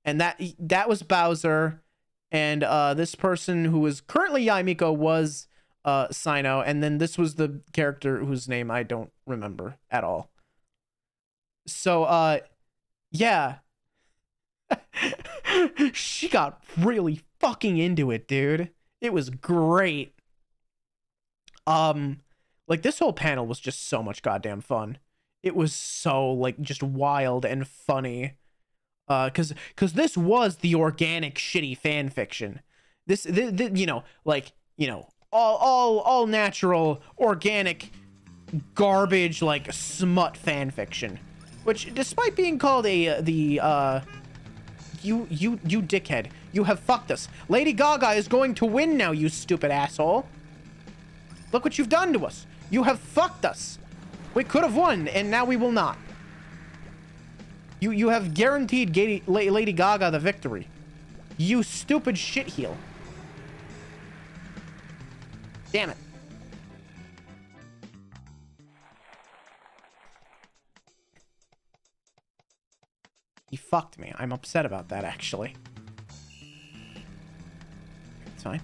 [SPEAKER 1] And that was Bowser. And this person who is currently Yaimiko was Sino, and then this was the character whose name I don't remember at all. So yeah. She got really fucking into it, dude. It was great. Like this whole panel was just so much goddamn fun. It was so like just wild and funny. Cause this was the organic shitty fan fiction. This you know, like, you know, all natural organic garbage like smut fan fiction, which despite being called you dickhead, you have fucked us. Lady Gaga is going to win now, you stupid asshole. Look what you've done to us. You have fucked us. We could have won, and now we will not. You have guaranteed Lady Gaga the victory. You stupid shitheel. Damn it. He fucked me. I'm upset about that, actually. It's fine.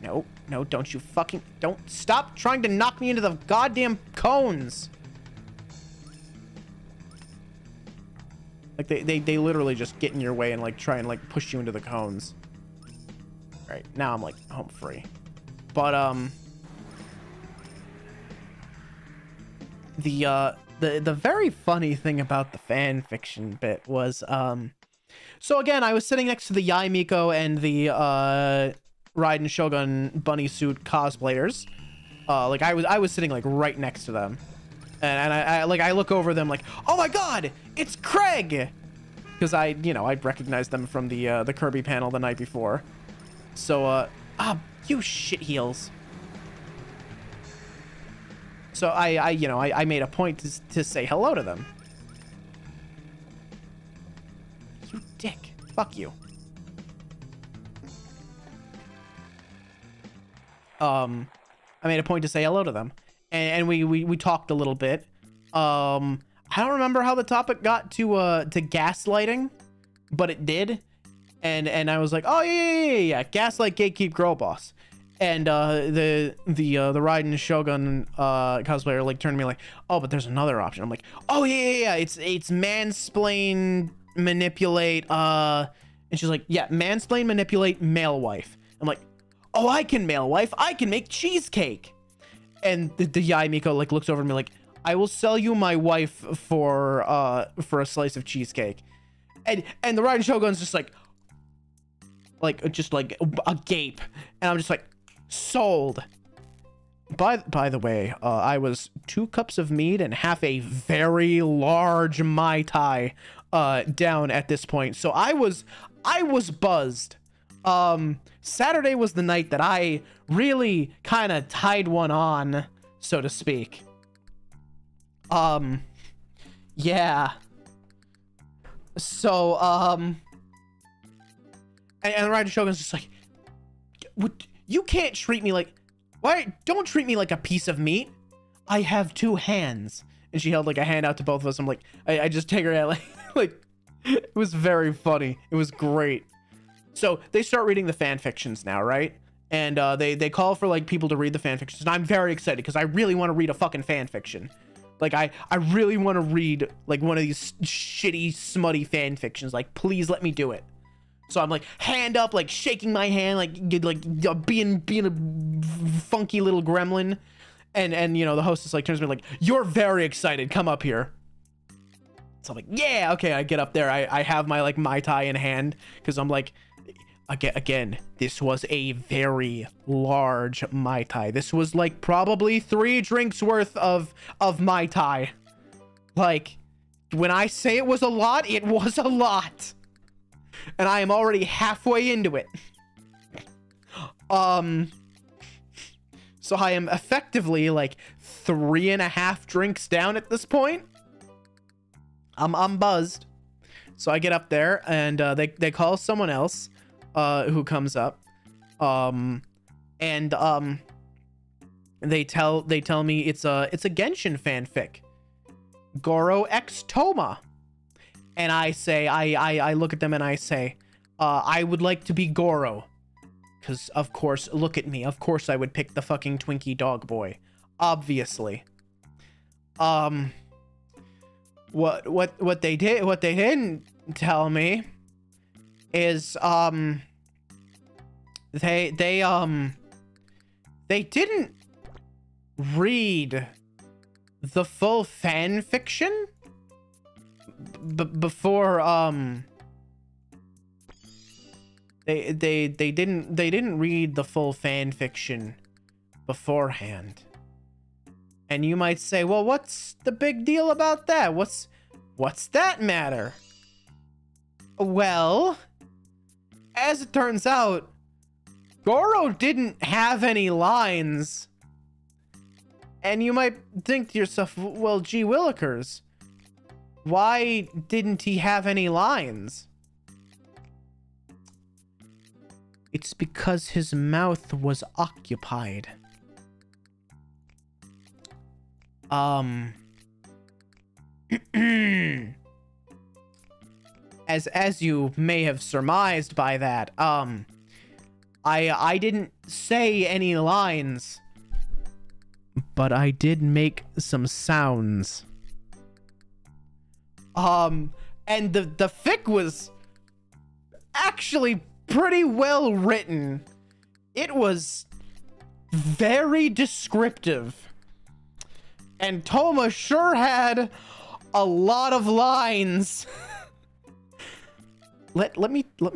[SPEAKER 1] No, no, don't you fucking... Don't stop trying to knock me into the goddamn cones. Like, they literally just get in your way and, like, try and, like, push you into the cones. Right, now I'm, like, home free. But, the very funny thing about the fan fiction bit was, so again, I was sitting next to the Yai Miko and the, Raiden Shogun bunny suit cosplayers. Like, I was sitting, like, right next to them. And I look over them like, oh my god, it's Craig! Because you know, I'd recognized them from the Kirby panel the night before. So, you shitheels. So you know, I made a point to say hello to them. fuck you. I made a point to say hello to them, and we talked a little bit. I don't remember how the topic got to gaslighting, but it did, and I was like, oh yeah, gaslight, gatekeep, girl boss. And the Raiden Shogun cosplayer like turned to me like, oh, but there's another option. I'm like, oh yeah, it's mansplain, manipulate, and she's like, yeah, mansplain, manipulate, male wife. I'm like, oh, I can male wife, I can make cheesecake. And the Yai Miko like looks over at me like, I will sell you my wife for a slice of cheesecake. And the Raiden Shogun's just like agape, and I'm just like, sold. By the way, I was 2 cups of mead and half a very large Mai Tai down at this point, so I was buzzed. Saturday was the night that I really kind of tied one on, so to speak. Yeah. So and the Raiden Shogun's just like, you can't treat me like, don't treat me like a piece of meat. I have 2 hands. And she held like a hand out to both of us. I'm like, I just take her at like it was very funny. It was great. So they start reading the fan fictions now, right? And they call for like people to read the fan fictions, and I'm very excited because I really want to read a fucking fan fiction. Like I really want to read like one of these shitty, smutty fan fictions. Like, please let me do it. So I'm like, hand up, like shaking my hand, like being a funky little gremlin, and you know, the hostess like turns to me like, you're very excited, come up here. So I'm like, yeah, okay. I get up there, I have my like Mai Tai in hand, because I'm like, again, this was a very large Mai Tai. This was like probably 3 drinks worth of Mai Tai. Like, when I say it was a lot, it was a lot. And I am already halfway into it. So I am effectively like 3.5 drinks down at this point. I'm buzzed. So I get up there, and they call someone else who comes up. They tell me it's a Genshin fanfic. Goro X Toma. And I say, I look at them and I say, I would like to be Goro. Because, of course, look at me. Of course I would pick the fucking Twinkie dog boy. Obviously. What they didn't tell me is, they didn't read the full fan fiction before they didn't read the full fan fiction beforehand. And you might say, well, what's the big deal about that? What's that matter? Well, as it turns out, Goro didn't have any lines. And you might think to yourself, well, gee willikers, why didn't he have any lines? It's because his mouth was occupied. As you may have surmised by that, I didn't say any lines, but I did make some sounds. And the fic was actually pretty well written. It was very descriptive. And Toma sure had a lot of lines. Let me tell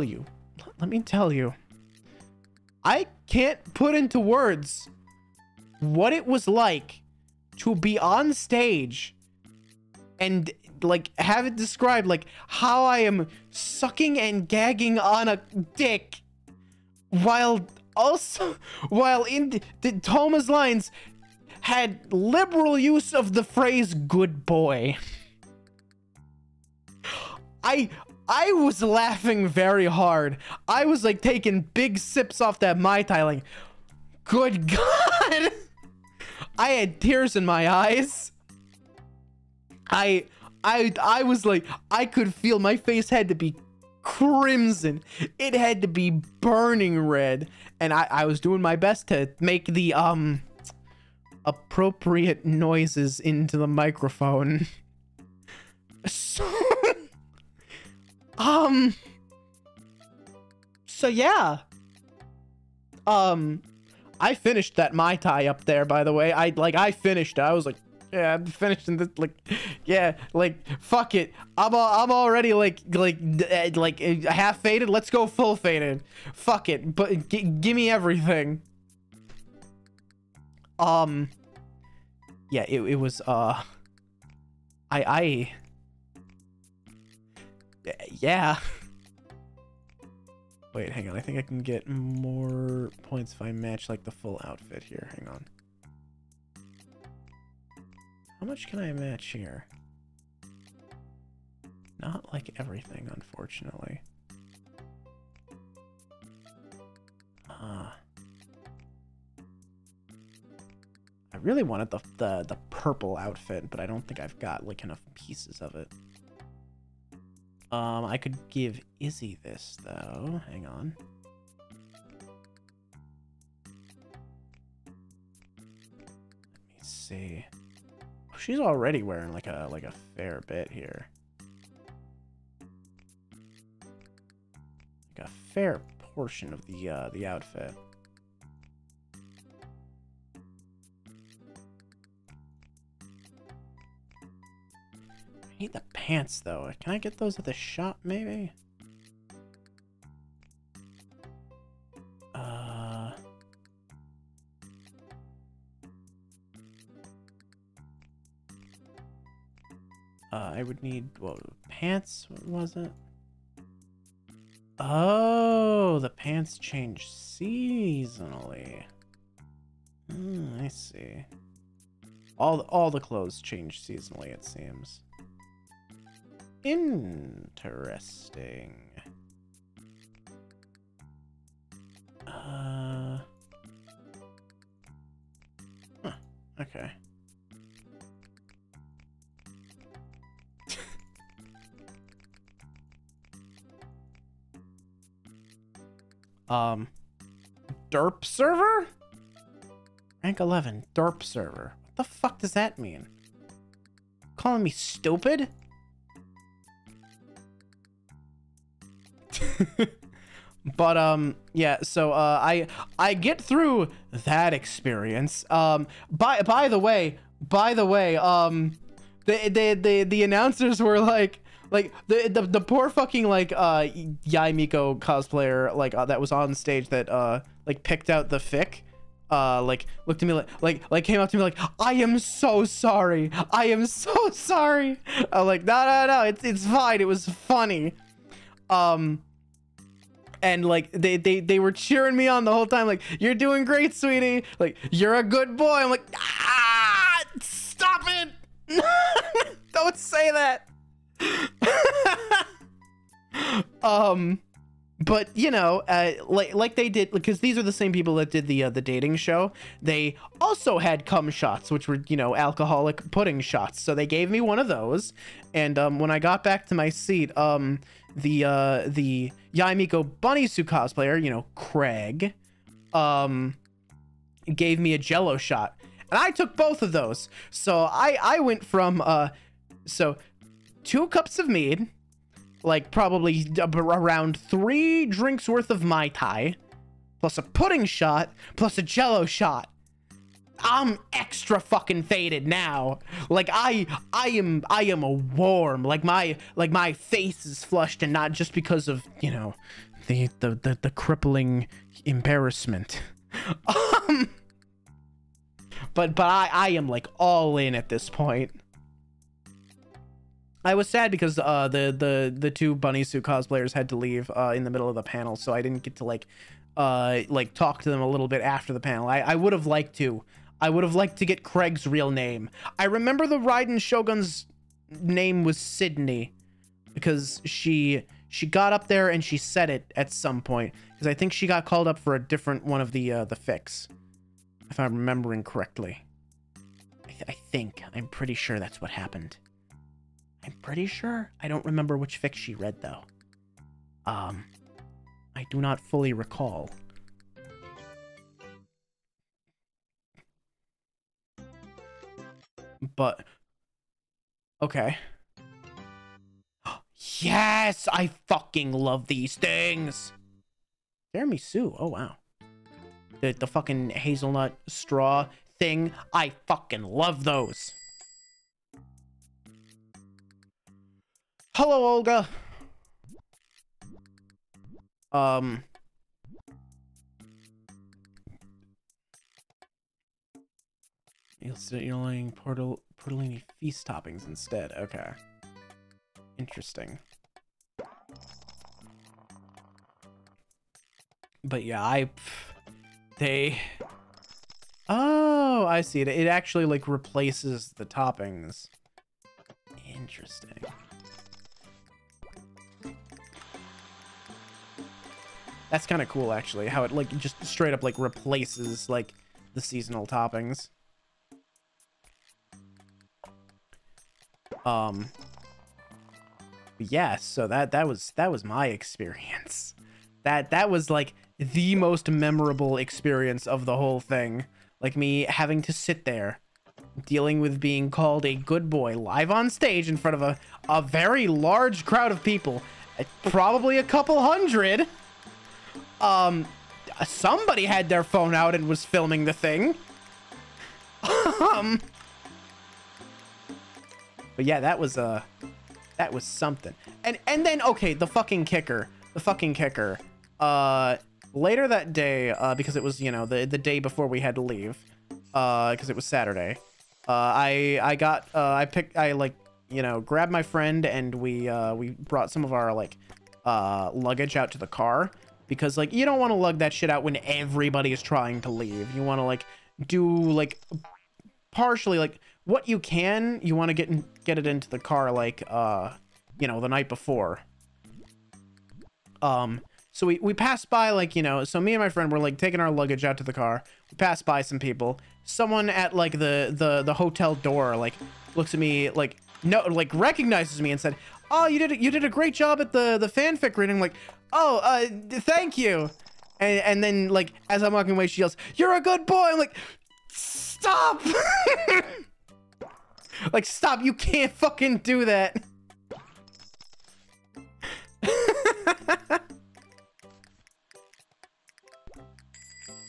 [SPEAKER 1] you. Let me tell you. I can't put into words what it was like to be on stage and like have it described, like how I am sucking and gagging on a dick while in Toma's lines had liberal use of the phrase good boy. I was laughing very hard. I was like taking big sips off that Mai Tai, like, good God. I had tears in my eyes. I was like, I could feel my face had to be crimson. It had to be burning red. And I was doing my best to make the appropriate noises into the microphone. So, so yeah. I finished that Mai Tai up there, by the way. I finished it. I was like, yeah, I'm finished in this, like, yeah, like, fuck it. I'm already like half faded. Let's go full faded. Fuck it. But give me everything. Yeah, it was, yeah. Wait, hang on. I think I can get more points if I match, like, the full outfit here. Hang on. How much can I match here? Not like everything, unfortunately. I really wanted the purple outfit, but I don't think I've got like enough pieces of it. I could give Izzy this though. Hang on. Let me see. Oh, she's already wearing like a fair bit here. Like a fair portion of the outfit. I need the pants though. Can I get those at the shop maybe? I would need, what, pants? What was it? Oh, the pants change seasonally. I see. All the clothes change seasonally, it seems. Interesting. Huh, okay. Derp server? Rank 11, derp server. What the fuck does that mean? Calling me stupid? But yeah, so I get through that experience. By the way, the announcers were like the poor fucking like Yai Miko cosplayer that was on stage that like picked out the fic. Like looked at me like came up to me like, I am so sorry. I am so sorry. I'm like, no, it's fine. It was funny. And like they were cheering me on the whole time, like, you're doing great, sweetie. Like, you're a good boy. I'm like, stop it. Don't say that. But you know, like they did, because these are the same people that did the dating show. They also had cum shots, which were, you know, alcoholic pudding shots. So they gave me one of those, and when I got back to my seat, the Yai Miko bunny suit cosplayer, you know, Craig, gave me a Jello shot, and I took both of those. So I went from so 2 cups of mead, like probably around 3 drinks worth of Mai Tai, plus a pudding shot, plus a Jello shot. I'm extra fucking faded now. Like I am a worm. Like my face is flushed, and not just because of, you know, the crippling embarrassment. But I am like all in at this point. I was sad because the 2 bunny suit cosplayers had to leave in the middle of the panel, so I didn't get to like talk to them a little bit after the panel. I would have liked to. I would have liked to get Craig's real name. I remember the Raiden Shogun's name was Sydney. because she got up there and she said it at some point, because I think she got called up for a different one of the fix, if I'm remembering correctly. I'm pretty sure that's what happened. I'm pretty sure. I don't remember which fix she read though. I do not fully recall. But okay. Yes, I fucking love these things. Tiramisu. Oh wow. The fucking hazelnut straw thing. I fucking love those. Hello, Olga. You're letting portellini feast toppings instead. Okay. Interesting. But yeah, oh, I see it. It actually like replaces the toppings. Interesting. That's kind of cool, actually, how it like just straight up like replaces like the seasonal toppings. Yeah, so that was my experience. That was like the most memorable experience of the whole thing. Like me having to sit there dealing with being called a good boy live on stage in front of a very large crowd of people, probably a couple hundred. Somebody had their phone out and was filming the thing. But yeah, that was something. And then okay, the fucking kicker. Later that day, because it was, you know, the day before we had to leave, because it was Saturday, I grabbed my friend and we brought some of our like luggage out to the car, because like you don't want to lug that shit out when everybody is trying to leave. You want to like do like partially like what you can. You want to get it into the car like you know, the night before. So we passed by, like, you know, so me and my friend were like taking our luggage out to the car. We passed by some people. Someone at like the hotel door like looks at me like, no, like recognizes me and said, "Oh, you did a great job at the fanfic reading." I'm like, "Oh, thank you." And then like as I'm walking away, she yells, "You're a good boy." I'm like, "Stop!" Like, stop! You can't fucking do that.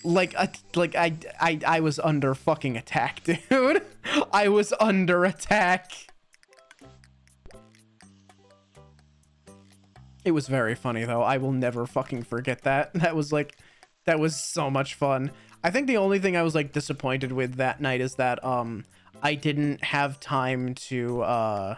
[SPEAKER 1] I was under fucking attack, dude. I was under attack. It was very funny though. I will never fucking forget that. That was so much fun. I think the only thing I was like disappointed with that night is that I didn't have time to I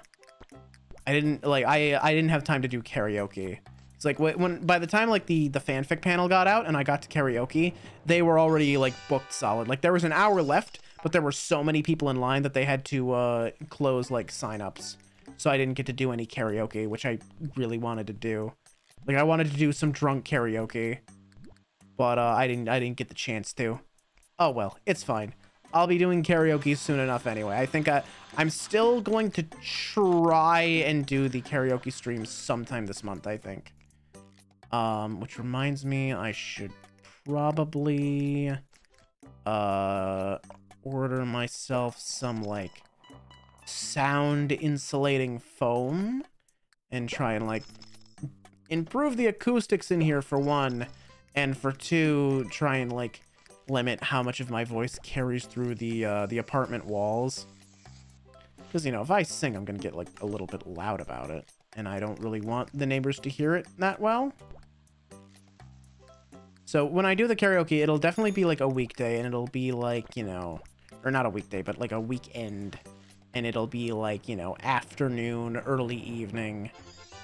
[SPEAKER 1] didn't have time to do karaoke. It's like when by the time like the fanfic panel got out and I got to karaoke, they were already like booked solid. Like there was an hour left, but there were so many people in line that they had to close like signups. So I didn't get to do any karaoke, which I really wanted to do. Like I wanted to do some drunk karaoke, but I didn't get the chance to. Oh well, it's fine. I'll be doing karaoke soon enough anyway. I think I'm still going to try and do the karaoke stream sometime this month, I think. Which reminds me, I should probably order myself some like sound insulating foam and try and like improve the acoustics in here for one, and for two, try and like limit how much of my voice carries through the apartment walls, because you know, if I sing I'm gonna get like a little bit loud about it, and I don't really want the neighbors to hear it that well. So when I do the karaoke, it'll definitely be like a weekday, and it'll be like, you know, or not a weekday, but like a weekend, and it'll be like, you know, afternoon, early evening.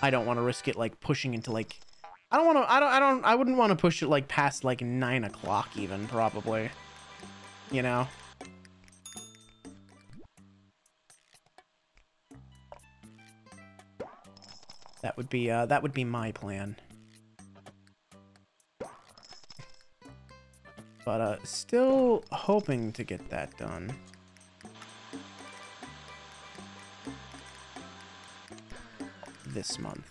[SPEAKER 1] I don't want to risk it like pushing into like, I wouldn't want to push it like past like 9 o'clock even, probably, you know. That would be my plan. But still hoping to get that done. This month.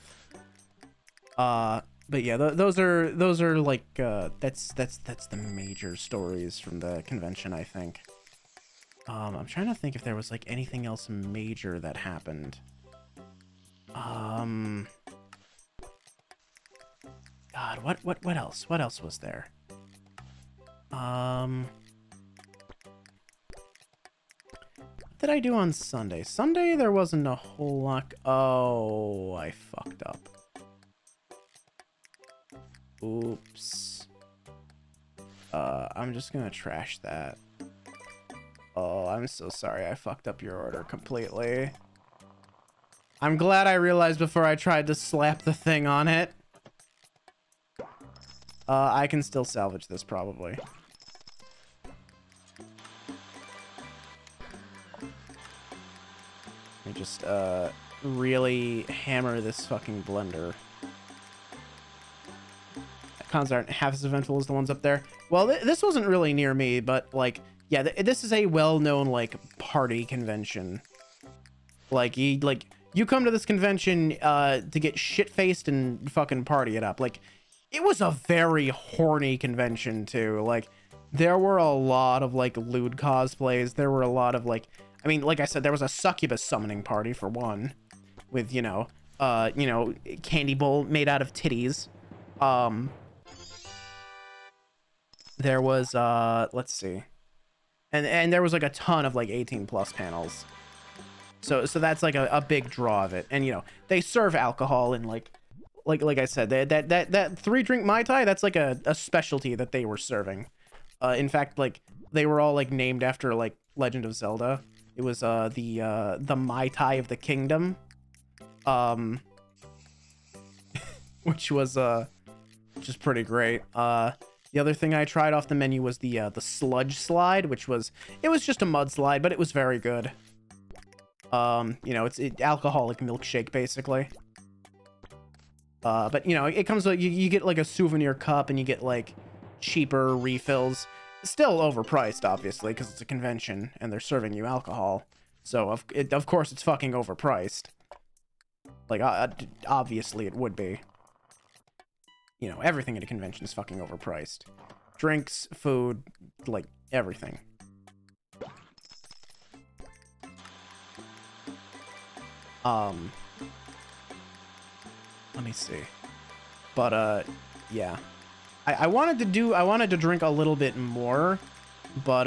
[SPEAKER 1] But yeah, those are like that's the major stories from the convention, I think. I'm trying to think if there was like anything else major that happened. God, what else? What else was there? What did I do on Sunday? Sunday there wasn't a whole lot. Oh, I fucked up. Oops. I'm just gonna trash that. Oh, I'm so sorry. I fucked up your order completely. I'm glad I realized before I tried to slap the thing on it. I can still salvage this probably. Let me just really hammer this fucking blender. Cons aren't half as eventful as the ones up there. Well, this wasn't really near me, but like, yeah, this is a well-known like party convention. Like you come to this convention to get shit-faced and fucking party it up. Like, it was a very horny convention too. Like, there were a lot of like lewd cosplays. There were a lot of like, I mean, like I said, there was a succubus summoning party for one, with you know, candy bowl made out of titties. There was let's see, and there was like a ton of like 18+ panels. So that's like a big draw of it. And you know, they serve alcohol and like I said, that 3-drink Mai Tai, that's like a specialty that they were serving. In fact, like they were all like named after like Legend of Zelda. It was the Mai Tai of the Kingdom, which was just pretty great. The other thing I tried off the menu was the sludge slide, which was just a mud slide, but it was very good. You know, it's alcoholic milkshake basically. But you know, it comes with you get like a souvenir cup and you get like cheaper refills. Still overpriced, obviously, because it's a convention and they're serving you alcohol. So of course it's fucking overpriced. Like obviously it would be. You know, everything at a convention is fucking overpriced. Drinks, food, like everything. Let me see. But yeah. I wanted to drink a little bit more, but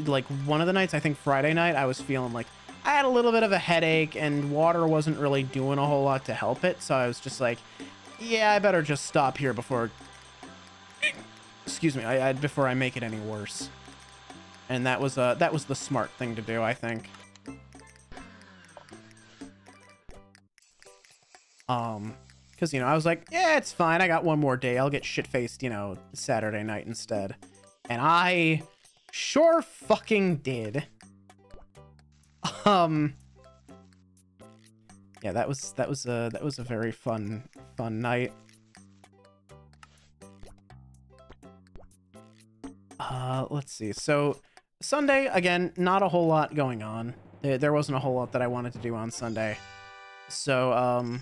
[SPEAKER 1] like one of the nights, I think Friday night, I was feeling like I had a little bit of a headache and water wasn't really doing a whole lot to help it, so I was just like, yeah, I better just stop here before, excuse me, before I make it any worse. And that was the smart thing to do, I think. Because, you know, I was like, yeah, it's fine. I got one more day. I'll get shit-faced, you know, Saturday night instead. And I sure fucking did. Yeah, that was a very fun night. Let's see. So Sunday, again, not a whole lot going on. There wasn't a whole lot that I wanted to do on Sunday. So,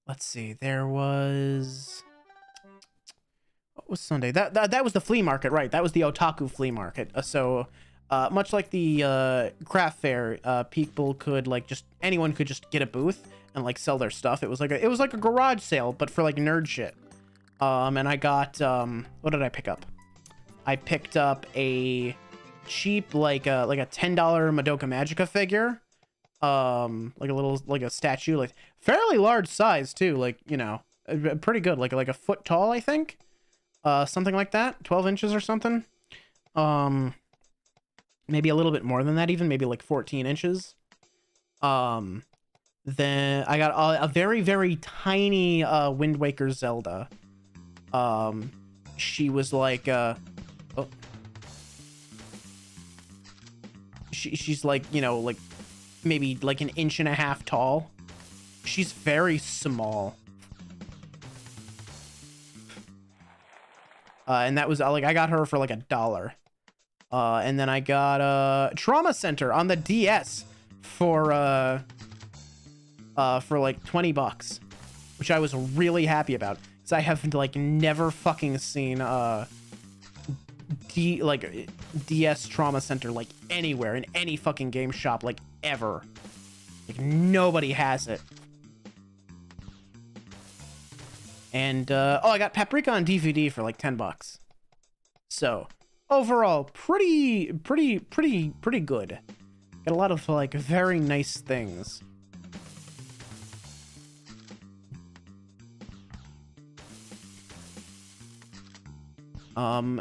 [SPEAKER 1] let's see. There was... What was Sunday? That was the flea market, right? That was the otaku flea market. Much like the craft fair, people could anyone could just get a booth and like sell their stuff. It was like a garage sale, but for like nerd shit. And I got what did I pick up? I picked up a cheap like a $10 Madoka Magica figure. Like a statue, like fairly large size too, like, you know, pretty good, like a foot tall, I think. Something like that, 12 inches or something. Maybe a little bit more than that, even maybe like 14 inches. Then I got a very, very tiny Wind Waker Zelda. She was like she's like, you know, like maybe like 1.5 inches tall. She's very small. And that was like, I got her for like $1. And then I got Trauma Center on the DS for like $20, which I was really happy about, because I have like never fucking seen DS Trauma Center like anywhere in any fucking game shop, like ever. Like nobody has it. And oh, I got Paprika on DVD for like $10. So overall, pretty good. Got a lot of like very nice things.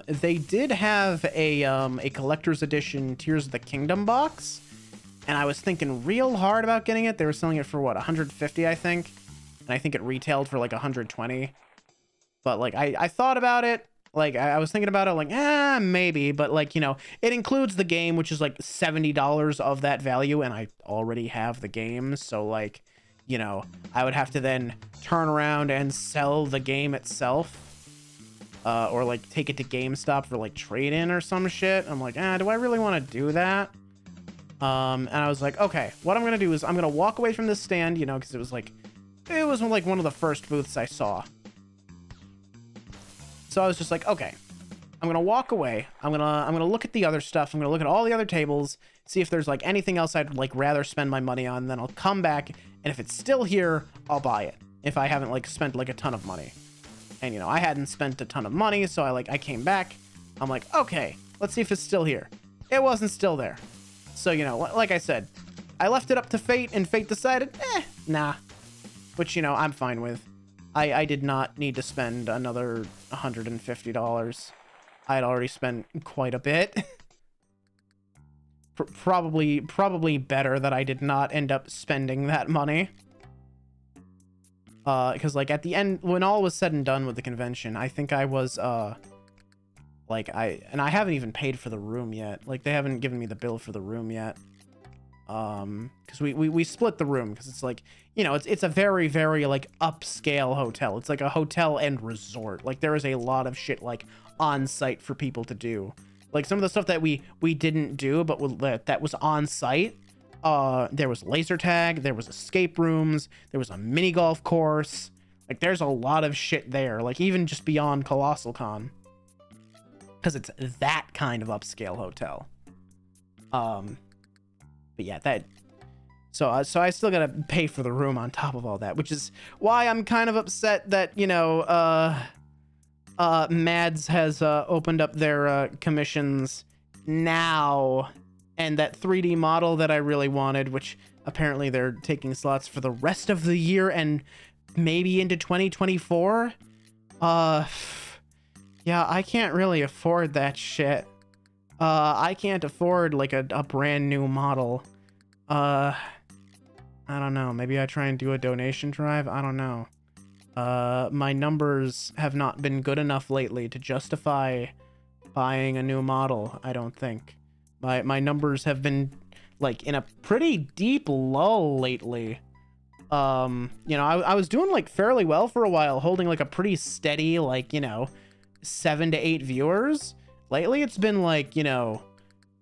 [SPEAKER 1] They did have a collector's edition Tears of the Kingdom box, and I was thinking real hard about getting it. They were selling it for what, 150, I think, and I think it retailed for like 120. But like I thought about it, like I was thinking about it, like maybe, but like, you know, it includes the game, which is like $70 of that value, and I already have the game, so like, you know, I would have to then turn around and sell the game itself. Or like take it to GameStop for like trade-in or some shit. I'm like, do I really want to do that? And I was like, okay, what I'm gonna do is I'm gonna walk away from this stand, you know, because it was like one of the first booths I saw. So I was just like, okay, I'm gonna walk away. I'm gonna look at the other stuff. I'm gonna look at all the other tables, see if there's like anything else I'd like rather spend my money on. Then I'll come back, and if it's still here, I'll buy it. If I haven't like spent like a ton of money. And, you know, I hadn't spent a ton of money, so I came back. I'm like, okay, let's see if it's still here. It wasn't still there. So, you know, like I said, I left it up to fate, and fate decided, nah. Which, you know, I'm fine with. I did not need to spend another $150. I had already spent quite a bit. Probably better that I did not end up spending that money. Because like at the end, when all was said and done with the convention, I think I was like I haven't even paid for the room yet. Like they haven't given me the bill for the room yet. Because we split the room, because it's like, you know, it's a very like upscale hotel. It's like a hotel and resort. Like there is a lot of shit like on site for people to do. Like some of the stuff that we didn't do, but that was on site. There was laser tag, there was escape rooms, there was a mini golf course. Like there's a lot of shit there, like even just beyond Colossal Con, because it's that kind of upscale hotel. But yeah, so I still gotta pay for the room on top of all that, which is why I'm kind of upset that, you know, Mads has opened up their commissions now. And that 3D model that I really wanted, which apparently they're taking slots for the rest of the year and maybe into 2024. Yeah, I can't really afford that shit. I can't afford like a brand new model. I don't know. Maybe I try and do a donation drive. I don't know. My numbers have not been good enough lately to justify buying a new model, I don't think. My numbers have been like in a pretty deep lull lately. You know, I was doing like fairly well for a while, holding like a pretty steady, like, you know, 7 to 8 viewers. Lately it's been like, you know,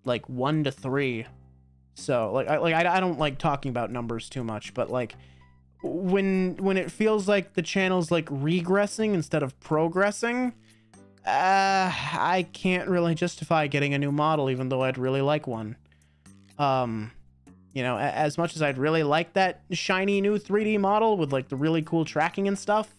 [SPEAKER 1] like 1 to 3. So like I don't like talking about numbers too much, but like when it feels like the channel's like regressing instead of progressing, I can't really justify getting a new model, even though I'd really like one. You know, as much as I'd really like that shiny new 3D model with like the really cool tracking and stuff,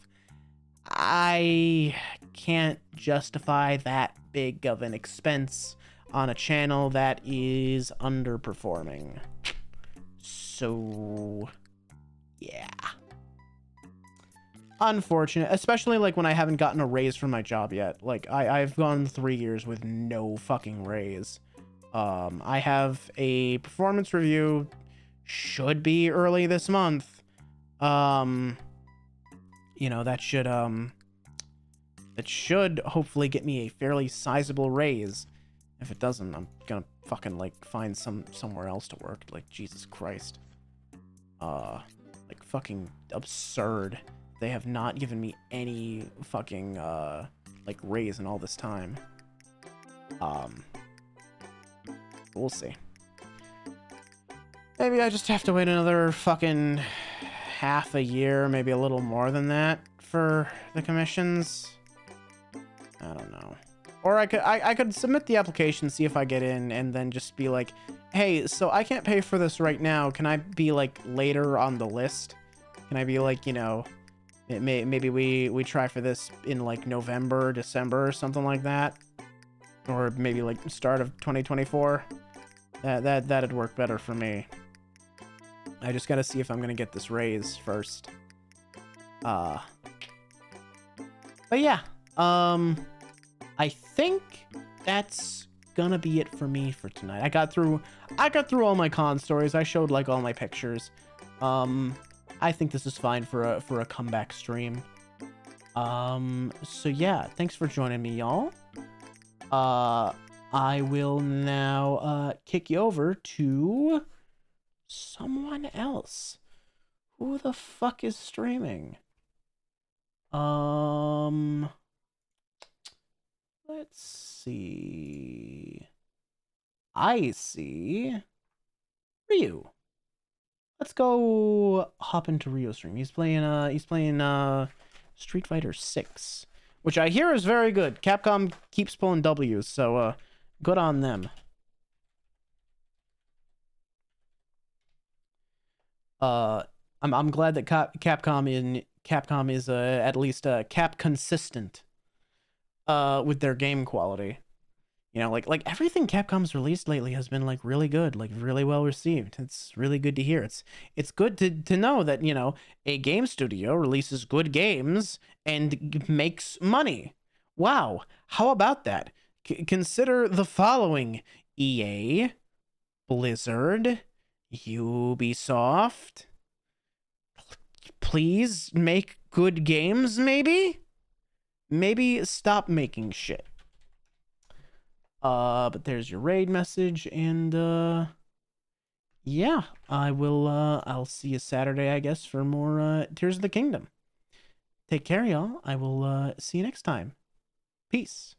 [SPEAKER 1] I can't justify that big of an expense on a channel that is underperforming. So yeah, unfortunate, especially like when I haven't gotten a raise from my job yet. Like I've gone 3 years with no fucking raise. I have a performance review, should be early this month. You know, that should hopefully get me a fairly sizable raise. If it doesn't, I'm gonna fucking like find somewhere else to work. Like Jesus Christ. Like fucking absurd. They have not given me any fucking, like, raise in all this time. We'll see. Maybe I just have to wait another fucking half a year, maybe a little more than that for the commissions. I don't know. Or I could submit the application, see if I get in, and then just be like, hey, so I can't pay for this right now. Can I be, like, later on the list? Can I be like, you know, maybe we try for this in, like, November, December, or something like that? Or maybe, like, start of 2024? That'd work better for me. I just gotta see if I'm gonna get this raise first. But yeah, I think that's gonna be it for me for tonight. I got through all my con stories. I showed, like, all my pictures. I think this is fine for a comeback stream. So yeah, thanks for joining me, y'all. I will now kick you over to someone else. Who the fuck is streaming? Let's see. I see Ryu. Let's go hop into Ryo's stream. He's playing Street Fighter 6, which I hear is very good. Capcom keeps pulling W's, so good on them. I'm glad that Capcom is at least cap consistent with their game quality. You know, like everything Capcom's released lately has been, like, really good, like, really well received. It's really good to hear. It's good to know that, you know, a game studio releases good games and makes money. Wow, how about that? Consider the following: EA, Blizzard, Ubisoft. Please make good games, maybe? Maybe stop making shit. But there's your raid message, and yeah, I'll see you Saturday, I guess, for more Tears of the Kingdom. Take care, y'all. I will see you next time. Peace.